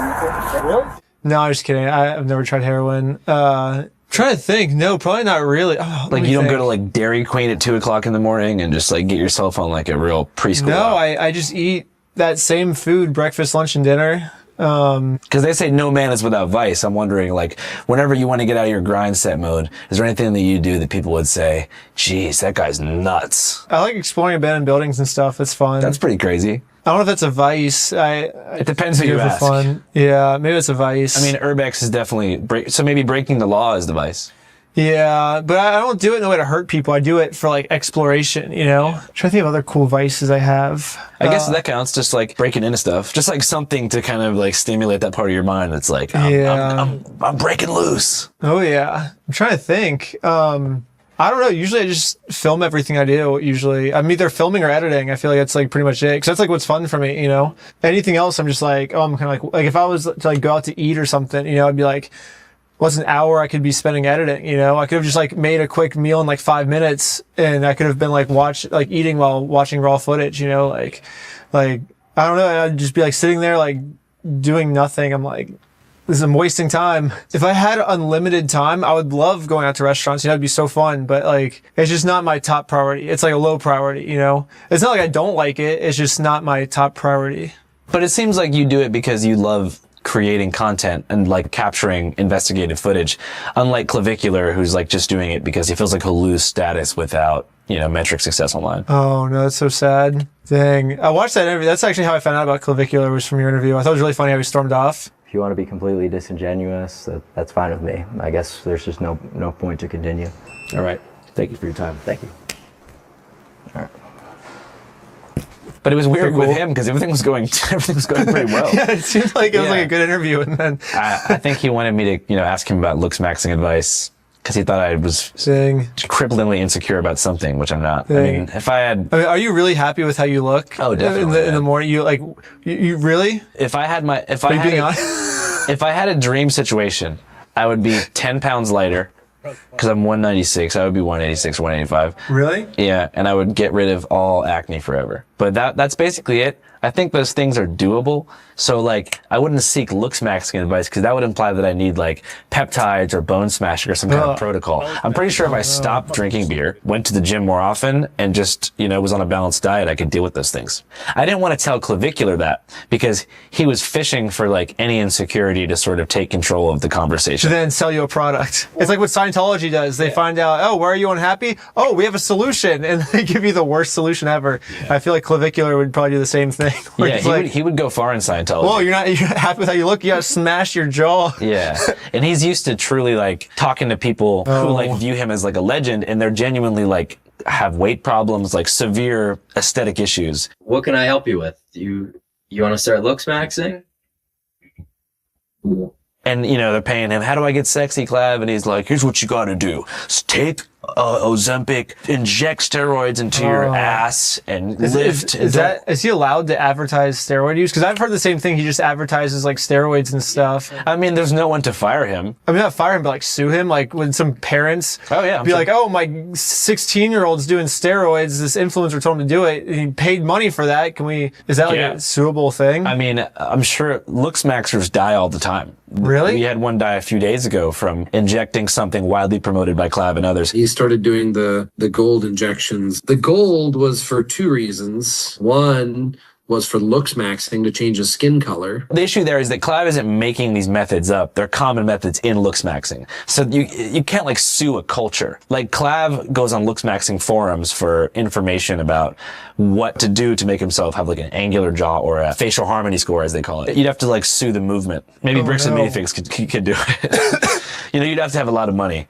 vehicle. Really? No, I'm just kidding. I've never tried heroin. Trying to think. No, probably not really. Oh, Like you don't go to like Dairy Queen at 2:00 in the morning and just like get yourself on like a real preschool. No, I just eat that same food, breakfast, lunch, and dinner. Because they say no man is without vice. I'm wondering, like, whenever you want to get out of your grind set mode, is there anything that you do that people would say, geez, that guy's nuts? I like exploring abandoned buildings and stuff. That's fun. That's pretty crazy. I don't know if that's a vice. It depends who do you it for ask. fun. Yeah, maybe it's a vice. I mean, urbex is definitely so maybe breaking the law is the vice. Yeah, but I don't do it in a way to hurt people. I do it for like exploration, you know? I'm trying to think of other cool vices I have. I guess that counts, just like breaking into stuff. Just like something to kind of like stimulate that part of your mind that's like, I'm breaking loose. Oh yeah. I'm trying to think. I don't know. Usually I just film everything I do. Usually I'm either filming or editing. I feel like that's like pretty much it. Cause that's like what's fun for me, you know? Anything else, I'm just like, oh, I'm kind of like if I was to like go out to eat or something, you know, I'd be like, what's an hour I could be spending editing, you know? I could have just like made a quick meal in like 5 minutes and I could have been like eating while watching raw footage, you know? Like, I don't know. I'd just be like sitting there, like doing nothing. I'm like, I'm wasting time. If I had unlimited time, I would love going out to restaurants. You know, it'd be so fun, but like, it's just not my top priority. It's like a low priority, you know? It's not like I don't like it. It's just not my top priority. But it seems like you do it because you love creating content and like capturing investigative footage, unlike Clavicular, who's like just doing it because he feels like he'll lose status without, you know, metric success online. Oh no, that's so sad. Dang. I watched that interview. That's actually how I found out about Clavicular, was from your interview. I thought it was really funny how he stormed off. If you want to be completely disingenuous, that's fine with me. I guess there's just no point to continue. All right. Thank you for your time. Thank you. All right. But it was weird with him because everything was going pretty well. Yeah, it seemed like it was like a good interview, and then I think he wanted me to, you know, ask him about looks maxing advice because he thought I was cripplingly insecure about something, which I'm not. I mean, if I had, are you really happy with how you look? Oh, definitely. In the morning, you really? If I had a dream situation, I would be 10 pounds lighter. Because I'm 196, I would be 186 or 185. Really? Yeah, and I would get rid of all acne forever. But that's basically it. I think those things are doable. So like, I wouldn't seek looks maxing advice because that would imply that I need like peptides or bone smashing or some kind of protocol. I'm pretty sure if I stopped drinking beer, went to the gym more often, and just, you know, was on a balanced diet, I could deal with those things. I didn't want to tell Clavicular that because he was fishing for like any insecurity to sort of take control of the conversation. To then sell you a product. It's like what Scientology does. They find out, oh, where are you unhappy? Oh, we have a solution. And they give you the worst solution ever. Yeah. I feel like Clavicular would probably do the same thing. Yeah, he would go far in Scientology. Well, you're not happy with how you look. You gotta smash your jaw. Yeah, and he's used to truly like talking to people who like view him as like a legend, and they're genuinely like have weight problems, like severe aesthetic issues. What can I help you with? You want to start looks maxing? And, you know, they're paying him, how do I get sexy, Clav? And he's like, here's what you got to do. Take Ozempic, inject steroids into your ass and lift. Is he allowed to advertise steroid use? Because I've heard the same thing. He just advertises like steroids and stuff. I mean, there's no one to fire him. I mean, not fire him, but like sue him. Like when some parents be like, oh, my 16-year-old's doing steroids. This influencer told him to do it. And he paid money for that. Is that like a suable thing? I mean, I'm sure looks maxers die all the time. Really? We had one die a few days ago from injecting something widely promoted by Clav and others. He started doing the gold injections. The gold was for two reasons. One was for looks maxing to change the skin color. The issue there is that Clav isn't making these methods up. They're common methods in looks maxing. So you can't like sue a culture. Like Clav goes on looks maxing forums for information about what to do to make himself have like an angular jaw or a facial harmony score, as they call it. You'd have to like sue the movement. Maybe Bricks and Minifigs could do it. You know, you'd have to have a lot of money.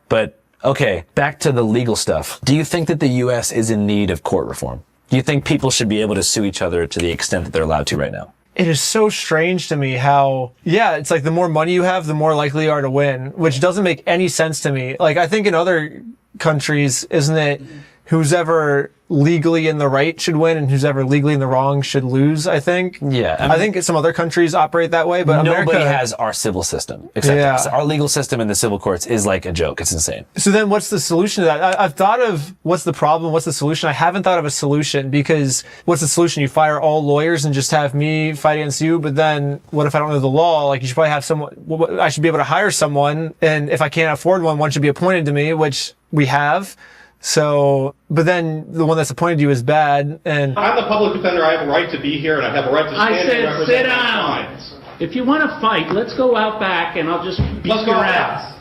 But okay, back to the legal stuff. Do you think that the U.S. is in need of court reform? Do you think people should be able to sue each other to the extent that they're allowed to right now? It is so strange to me how, it's like the more money you have, the more likely you are to win, which doesn't make any sense to me. Like, I think in other countries, isn't it who's ever legally in the right should win and who's ever legally in the wrong should lose, I think. Yeah. I think some other countries operate that way, but nobody America has our civil system except us. Our legal system in the civil courts is like a joke. It's insane. So then what's the solution to that? I've thought of what's the problem, what's the solution? I haven't thought of a solution because what's the solution? You fire all lawyers and just have me fight against you, but then what if I don't know the law? Like you should probably have someone, I should be able to hire someone, and if I can't afford one should be appointed to me, which we have. So, but then the one that's appointed you is bad, and I'm the public defender. I have a right to be here, and I have a right to stand here and represent sit down. clients. If you want to fight, let's go out back, and I'll just beat Let's go your out ass.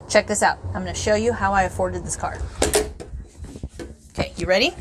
Check this out. I'm going to show you how I afforded this car. Okay, you ready?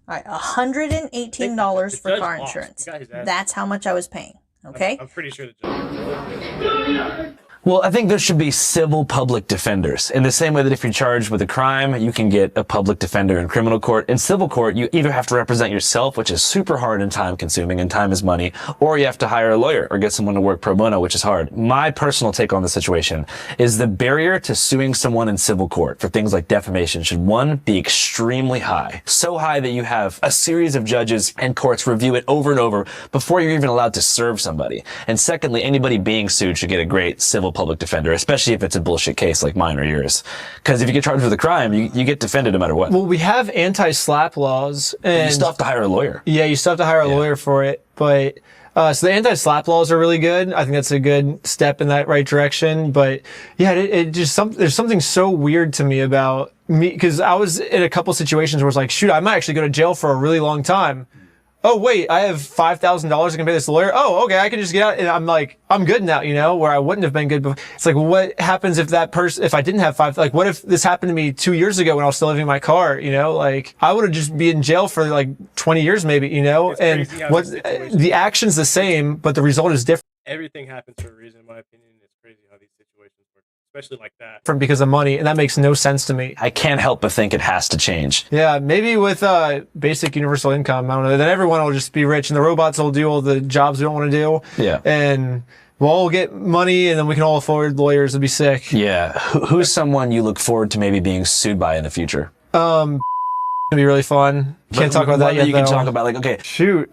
All right, $118 for car insurance. That's how much I was paying. Okay? I'm pretty sure the judge. Well, I think there should be civil public defenders. In the same way that if you're charged with a crime, you can get a public defender in criminal court. In civil court, you either have to represent yourself, which is super hard and time consuming, and time is money, or you have to hire a lawyer or get someone to work pro bono, which is hard. My personal take on the situation is the barrier to suing someone in civil court for things like defamation should, one, be extremely high. So high that you have a series of judges and courts review it over and over before you're even allowed to serve somebody. And secondly, anybody being sued should get a great civil public defender, especially if it's a bullshit case like mine or yours. Because if you get charged with a crime, you get defended no matter what. Well, we have anti-slap laws, and you still have to hire a lawyer. Yeah, you still have to hire a lawyer for it. But so the anti-slap laws are really good. I think that's a good step in that right direction. But yeah, it just there's something so weird to me about me, because I was in a couple situations where it's like, shoot, I might actually go to jail for a really long time. Oh, wait, I have $5,000 I can pay this lawyer. Oh, okay, I can just get out. And I'm like, I'm good now, you know, where I wouldn't have been good before. It's like, well, what happens if that person, if I didn't have what if this happened to me 2 years ago when I was still living in my car, you know, like I would have just been in jail for like 20 years maybe, you know, and what the action's the same, but the result is different. Everything happens for a reason, in my opinion. It's crazy how these situations work, especially like that. Because of money, and that makes no sense to me. I can't help but think it has to change. Yeah, maybe with basic universal income, I don't know, then everyone will just be rich and the robots will do all the jobs we don't want to do. Yeah. And we'll all get money and then we can all afford lawyers. It'd be sick. Yeah. Who's someone you look forward to maybe being sued by in the future? It'd be really fun. Can't talk about that yet, you can talk about, like, okay. Shoot,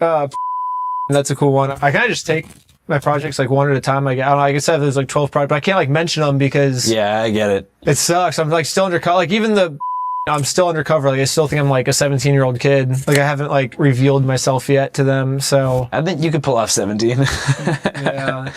that's a cool one. I kind of just take my projects like one at a time. Like, I don't know, I guess I have there's like 12 projects, but I can't like mention them because yeah, I get it. It sucks. I'm like still undercover. Like even I'm still undercover. Like I still think I'm like a 17-year-old kid. Like I haven't like revealed myself yet to them. So I think you could pull off 17. Yeah.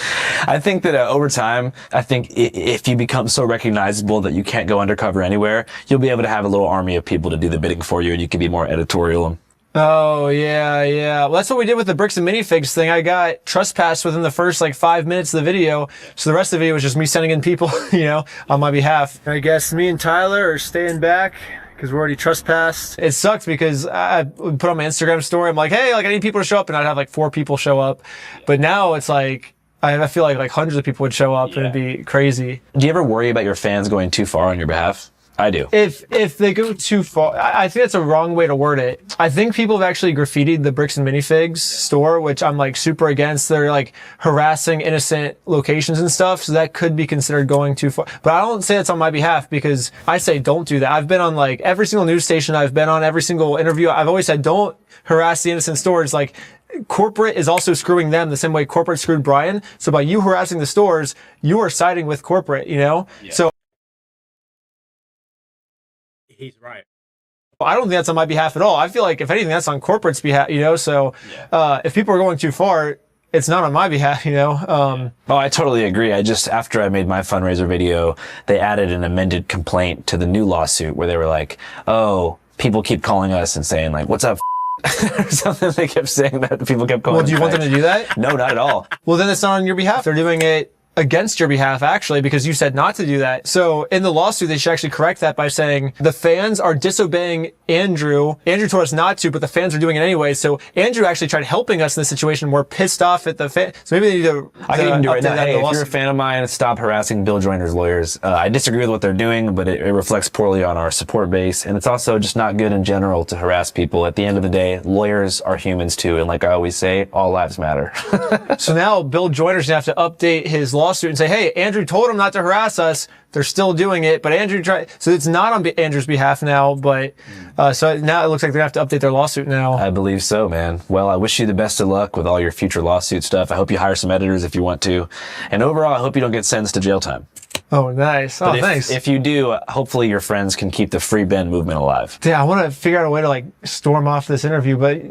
I think that over time, I think if you become so recognizable that you can't go undercover anywhere, you'll be able to have a little army of people to do the bidding for you, and you can be more editorial. Oh, yeah. Well, that's what we did with the Bricks and Minifigs thing. I got trespassed within the first, 5 minutes of the video. So the rest of the video was just me sending in people, on my behalf. I guess me and Tyler are staying back because we're already trespassed. It sucks because I would put on my Instagram story. I'm like, hey, I need people to show up. And I'd have 4 people show up. But now it's like, I feel like hundreds of people would show up and it'd be crazy. Do you ever worry about your fans going too far on your behalf? I do. If they go too far, I think that's a wrong way to word it. I think people have actually graffitied the Bricks and Minifigs store, which I'm super against. They're harassing innocent locations and stuff, so that could be considered going too far. But I don't say it's on my behalf because I say don't do that. I've been on every single news station I've been on, every single interview. I've always said don't harass the innocent stores. Corporate is also screwing them the same way corporate screwed Brian. So by you harassing the stores, you are siding with corporate, Yeah. So he's right. I don't think that's on my behalf at all. I feel like if anything, that's on corporate's behalf, So if people are going too far, it's not on my behalf, you know? Oh, I totally agree. After I made my fundraiser video, they added an amended complaint to the new lawsuit where they were like, oh, people keep calling us and saying like, what's up, or something. They kept saying that. People kept calling. Well, do you want them to do that? No, not at all. Well, then it's not on your behalf. They're doing it against your behalf, actually, because you said not to do that. So in the lawsuit, they should actually correct that by saying the fans are disobeying Andrew. Andrew told us not to, but the fans are doing it anyway. So Andrew actually tried helping us in this situation. We're pissed off at the fan. So maybe they need to. I can even do it now. Hey, if you're a fan of mine, stop harassing Bill Joyner's lawyers. I disagree with what they're doing, but it reflects poorly on our support base. And it's also just not good in general to harass people. At the end of the day, lawyers are humans too. And like I always say, all lives matter. So now Bill Joyner's gonna have to update his lawsuit and say, hey, Andrew told him not to harass us. They're still doing it, but Andrew tried. So it's not on Andrew's behalf now, but so now it looks like they're gonna have to update their lawsuit now. I believe so, man. Well, I wish you the best of luck with all your future lawsuit stuff. I hope you hire some editors if you want to. And overall, I hope you don't get sentenced to jail time. Oh, nice. Oh, thanks. If you do, hopefully your friends can keep the Free Ben movement alive. Yeah, I want to figure out a way to like storm off this interview, but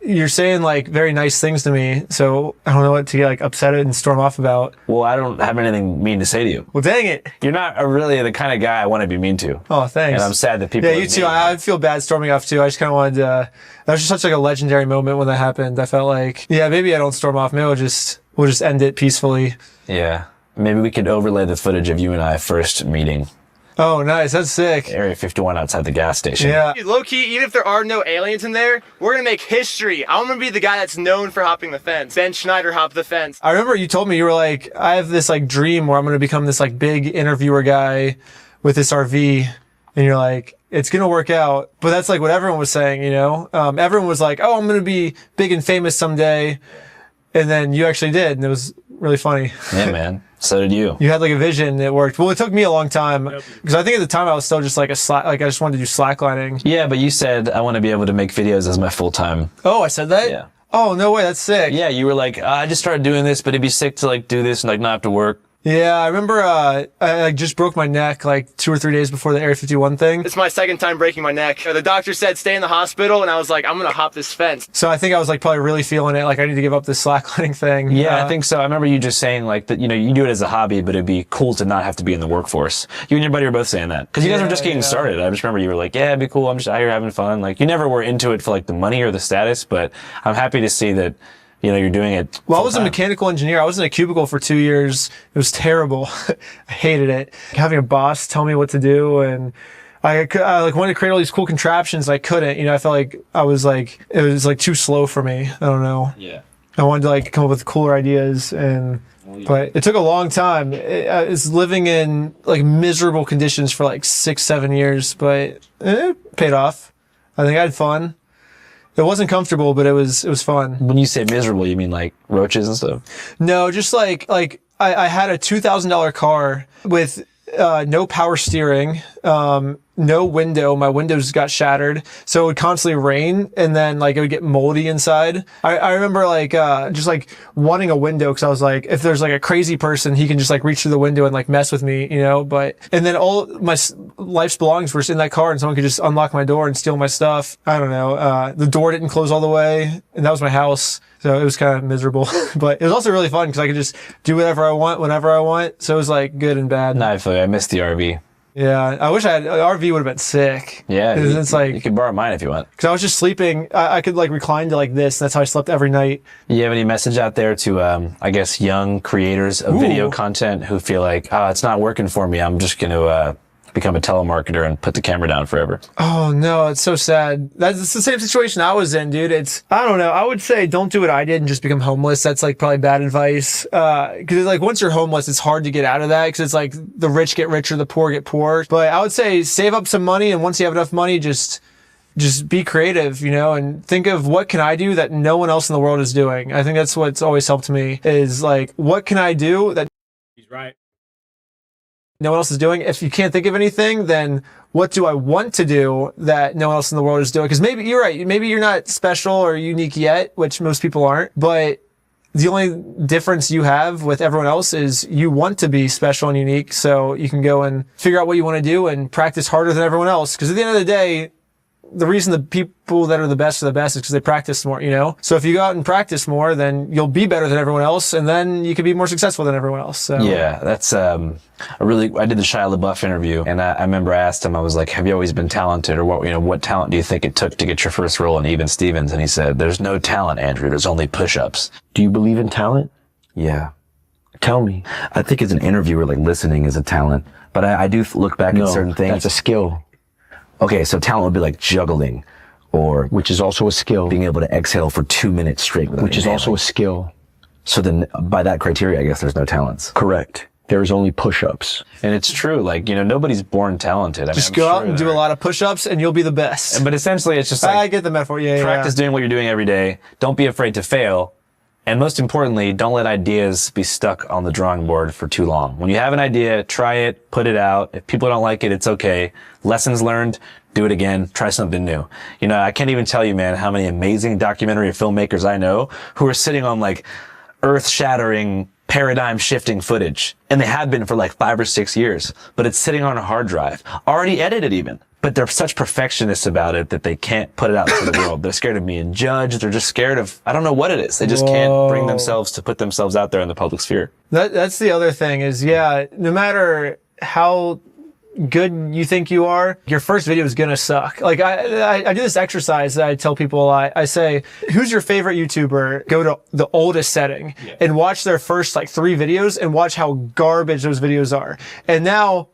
you're saying like very nice things to me, so I don't know what to get like upset and storm off about. Well, I don't have anything mean to say to you. Well, dang it. You're not really the kind of guy I want to be mean to. Oh, thanks. And I'm sad that people. Yeah, you too. I feel bad storming off too. I just kind of wanted to. That was just such like a legendary moment when that happened. I felt like, yeah, maybe I don't storm off. Maybe we'll just end it peacefully. Yeah, maybe we could overlay the footage of you and I first meeting. Oh, nice. That's sick. Area 51 outside the gas station. Yeah. Low key, even if there are no aliens in there, we're going to make history. I'm going to be the guy that's known for hopping the fence. Ben Schneider hopped the fence. I remember you told me, you were like, I have this like dream where I'm going to become this like big interviewer guy with this RV. And you're like, it's going to work out. But that's like what everyone was saying, you know? Everyone was like, oh, I'm going to be big and famous someday. And then you actually did. And it was really funny. Yeah, man. So did you. You had like a vision. It worked. Well, it took me a long time because I think at the time I was still just like I just wanted to do slacklining. Yeah, but you said I want to be able to make videos as my full time. Oh, I said that? Yeah. Oh, no way. That's sick. Yeah, you were like, I just started doing this, but it'd be sick to like do this and like not have to work. Yeah, I remember I just broke my neck like 2 or 3 days before the Area 51 thing. It's my second time breaking my neck. The doctor said stay in the hospital, and I was like, I'm going to hop this fence. So I think I was like probably really feeling it. Like I need to give up this slacklining thing. Yeah, I think so. I remember you just saying like that, you know, you do it as a hobby, but it'd be cool to not have to be in the workforce. You and your buddy were both saying that. Because you guys were just getting started. I just remember you were like, yeah, it'd be cool. I'm just out here having fun. Like you never were into it for like the money or the status, but I'm happy to see that, you know, you're doing it. Well, I was a mechanical engineer. I was in a cubicle for 2 years. It was terrible. I hated it. Having a boss tell me what to do, and I like wanted to create all these cool contraptions. I couldn't. You know, I felt like it was like too slow for me. I don't know. Yeah. I wanted to like come up with cooler ideas, but it took a long time. I was living in like miserable conditions for like 6-7 years, but it paid off. I think I had fun. It wasn't comfortable, but it was fun. When you say miserable, you mean like roaches and stuff? No, just like I had a $2,000 car with no power steering, no window. My windows got shattered, so it would constantly rain, and then like it would get moldy inside. I remember like just like wanting a window because I was like, if there's like a crazy person, he can just like reach through the window and like mess with me, you know. And then all my life's belongings were in that car, and someone could just unlock my door and steal my stuff. I don't know. The door didn't close all the way, and that was my house. So it was kind of miserable, but it was also really fun because I could just do whatever I want, whenever I want. So it was like good and bad. No, I feel like I missed the RV. Yeah, I wish I had RV would have been sick. Yeah, it's like you could borrow mine if you want. Because I was just sleeping. I could like recline to like this. And that's how I slept every night. You have any message out there to I guess young creators of video content who feel like, oh, it's not working for me. I'm just going to become a telemarketer and put the camera down forever. Oh no, it's so sad. That's the same situation I was in, dude. I don't know. I would say don't do what I did and just become homeless. That's like probably bad advice. Cause like once you're homeless, it's hard to get out of that. Cause it's like the rich get richer, the poor get poorer. But I would say save up some money. And once you have enough money, just be creative, you know, and think of what can I do that no one else in the world is doing. I think that's what's always helped me is like, what can I do that he's right. No one else is doing. If you can't think of anything, then what do I want to do that no one else in the world is doing? Because maybe you're right. Maybe you're not special or unique yet, which most people aren't. But the only difference you have with everyone else is you want to be special and unique. So you can go and figure out what you want to do and practice harder than everyone else. Because at the end of the day, the reason the people that are the best is because they practice more, you know? So if you go out and practice more, then you'll be better than everyone else, and then you can be more successful than everyone else. So. Yeah, that's I did the Shia LaBeouf interview, and I remember I asked him, I was like, have you always been talented, or what talent do you think it took to get your first role in Even Stevens? And he said, there's no talent, Andrew, there's only push-ups. Do you believe in talent? Yeah. Tell me. I think as an interviewer, like listening is a talent, but I do look back at certain things. That's a skill. Okay, so talent would be like juggling, or which is also a skill. Being able to exhale for 2 minutes straight without which is also a skill. So then, by that criteria, I guess there's no talents. Correct. There's only push-ups. And it's true, like, nobody's born talented. Just go out and do a lot of push-ups and you'll be the best. But essentially, it's just like, I get the metaphor, practice doing what you're doing every day. Don't be afraid to fail. And most importantly, don't let ideas be stuck on the drawing board for too long. When you have an idea, try it, put it out. If people don't like it, it's okay. Lessons learned, do it again, try something new. I can't even tell you, man, how many amazing documentary filmmakers I know who are sitting on like earth-shattering, paradigm-shifting footage. And they have been for like 5 or 6 years, but it's sitting on a hard drive, already edited even. But they're such perfectionists about it that they can't put it out to the world. They're scared of being judged. They're just scared of, I don't know what it is. They just can't bring themselves to put themselves out there in the public sphere. That's the other thing is, no matter how good you think you are, your first video is gonna suck. Like I do this exercise that I tell people a lot. I say, who's your favorite YouTuber? Go to the oldest setting and watch their first like 3 videos and watch how garbage those videos are. And now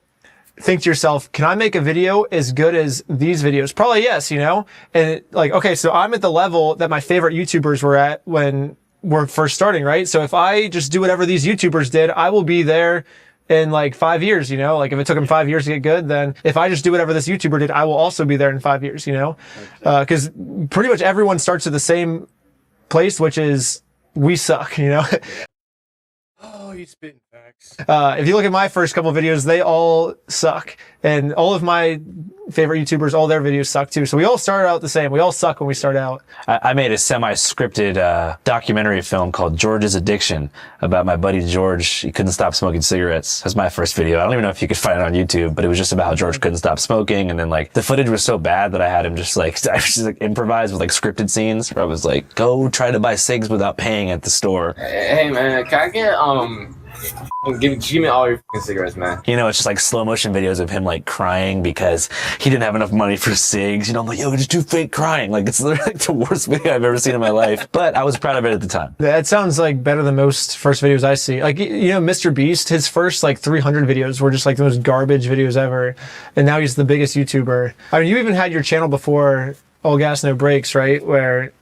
think to yourself, can I make a video as good as these videos? Probably yes, And okay, so I'm at the level that my favorite YouTubers were at when we're first starting, right? So if I just do whatever these YouTubers did, I will be there in like 5 years, Like if it took them 5 years to get good, then if I just do whatever this YouTuber did, I will also be there in 5 years, Cause pretty much everyone starts at the same place, which is we suck, Oh, he's spitting facts. If you look at my first couple of videos, they all suck. And all of my favorite YouTubers, all their videos suck too. So we all started out the same. We all suck when we start out. I made a semi-scripted documentary film called George's Addiction about my buddy George. He couldn't stop smoking cigarettes. That's my first video. I don't even know if you could find it on YouTube, but it was just about how George couldn't stop smoking. And then like the footage was so bad that I had him just like, improvise with like scripted scenes where I was like, go try to buy cigs without paying at the store. Hey man, can I get, give me all your fucking cigarettes, man. It's just like slow motion videos of him like crying because he didn't have enough money for cigs. I'm like, yo, just do fake crying. Like it's literally like the worst video I've ever seen in my life. But I was proud of it at the time. That sounds like better than most first videos I see. Like, Mr. Beast, his first like 300 videos were just like the most garbage videos ever. And now he's the biggest YouTuber. I mean, you even had your channel before All Gas No Breaks, right?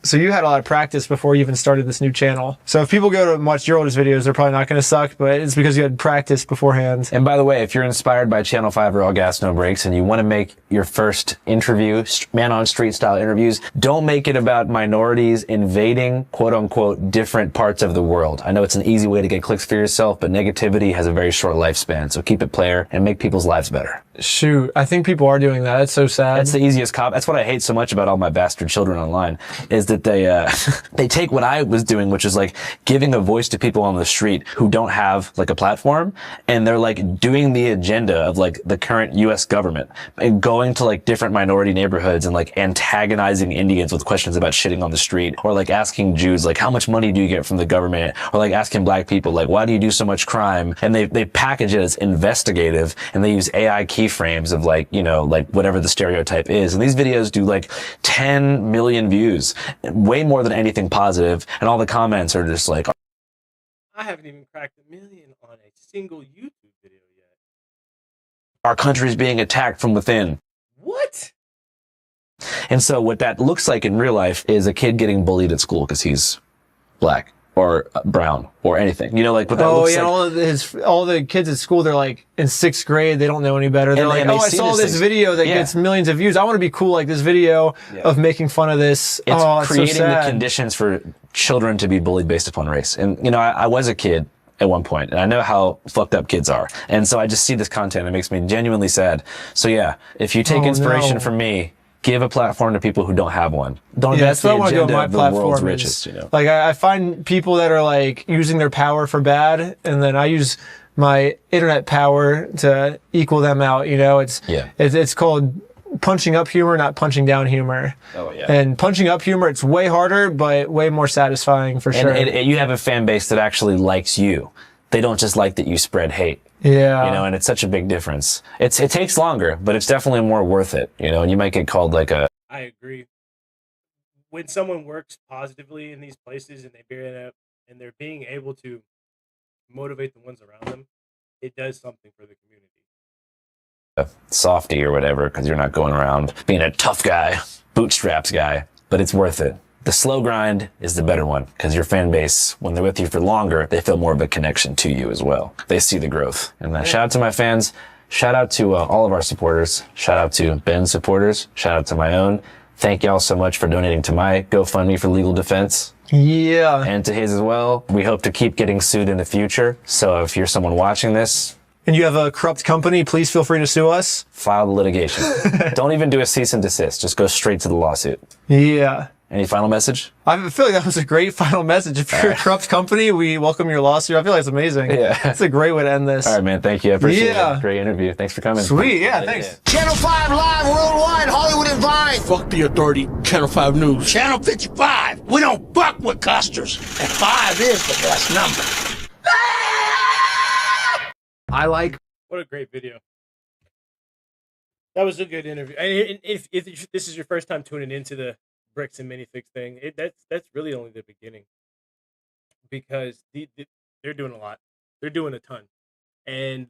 So you had a lot of practice before you even started this new channel. So if people go to watch your oldest videos, they're probably not going to suck, but it's because you had practice beforehand. And by the way, if you're inspired by Channel 5 or All Gas No Breaks and you want to make your first interview, man on street style interviews, don't make it about minorities invading quote unquote different parts of the world. I know it's an easy way to get clicks for yourself, but negativity has a very short lifespan. So keep it player and make people's lives better. Shoot, I think people are doing that. That's so sad. That's the easiest cop. That's what I hate so much about all my bastard children online is that they take what I was doing, which is like giving a voice to people on the street who don't have like a platform, and they're like doing the agenda of like the current US government and going to like different minority neighborhoods and like antagonizing Indians with questions about shitting on the street, or like asking Jews like how much money do you get from the government, or like asking black people like why do you do so much crime, and they package it as investigative and they use AI keyframes of like like whatever the stereotype is, and these videos do like 10 million views, way more than anything positive, and all the comments are just like, I haven't even cracked 1 million on a single YouTube video yet. Our country's being attacked from within. What? And so what that looks like in real life is a kid getting bullied at school because he's black or brown or anything. Like what that looks like. All the kids at school, they're like in 6th grade, they don't know any better. They're like, I saw this video that gets millions of views. I want to be cool like this video of making fun of this. It's creating the conditions for children to be bullied based upon race. And I was a kid at one point, and I know how fucked up kids are. And so I just see this content, it makes me genuinely sad. So yeah, if you take inspiration from me, give a platform to people who don't have one. That's what I want to do on my platform. Richest, Like I find people that are like using their power for bad, and then I use my internet power to equal them out. It's called punching up humor, not punching down humor. Oh, yeah. And punching up humor, it's way harder, but way more satisfying for sure. And you have a fan base that actually likes you. They don't just like that you spread hate. Yeah. You know, and it's such a big difference. It takes longer, but it's definitely more worth it. You know, and you might get called like a... I agree. When someone works positively in these places and they're being able to motivate the ones around them, it does something for the community. A softy or whatever, because you're not going around being a tough guy, bootstraps guy, but it's worth it. The slow grind is the better one, because your fan base, when they're with you for longer, they feel more of a connection to you as well. They see the growth. And shout out to my fans. Shout out to all of our supporters. Shout out to Ben's supporters. Shout out to my own. Thank y'all so much for donating to my GoFundMe for legal defense. Yeah. And to his as well. We hope to keep getting sued in the future. So if you're someone watching this, and you have a corrupt company, please feel free to sue us. File the litigation. Don't even do a cease and desist. Just go straight to the lawsuit. Yeah. Any final message? I feel like that was a great final message. If you're a corrupt company, we welcome your lawsuit. I feel like it's amazing. Yeah. It's a great way to end this. All right, man. Thank you. I appreciate it. Great interview. Thanks for coming. Sweet. Yeah, thanks. Channel 5 Live Worldwide, Hollywood and Vine. Fuck the authority, Channel 5 News. Channel 55. We don't fuck with custers. And 5 is the best number. I like... What a great video. That was a good interview. And if this is your first time tuning into the Bricks and Minifix thing, that's really only the beginning, because they're doing a lot. They're doing a ton, and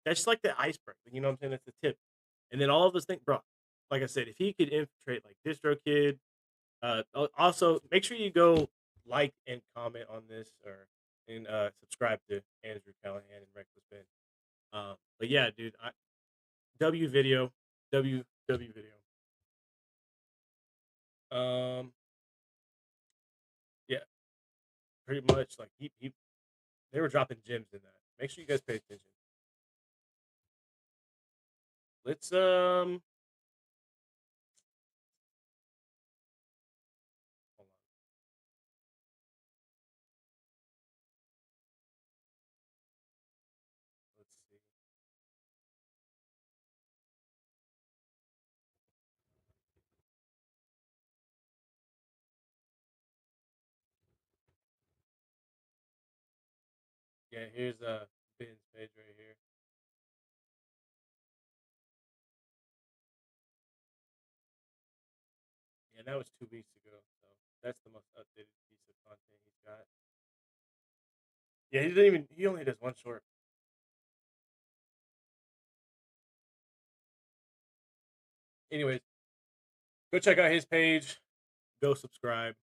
that's like the iceberg. You know what I'm saying? That's the tip, and then all of those things, bro. Like I said, if he could infiltrate like DistroKid, also make sure you go like and comment on this and subscribe to Andrew Callahan and Reckless Ben. But yeah, dude, W video. Yeah, pretty much like they were dropping gems in that. Make sure you guys pay attention. Let's hold on. Let's see. Yeah, here's Ben's page right here. Yeah, that was 2 weeks ago, so that's the most updated piece of content he's got. Yeah, he only does one short. Anyways, go check out his page. Go subscribe.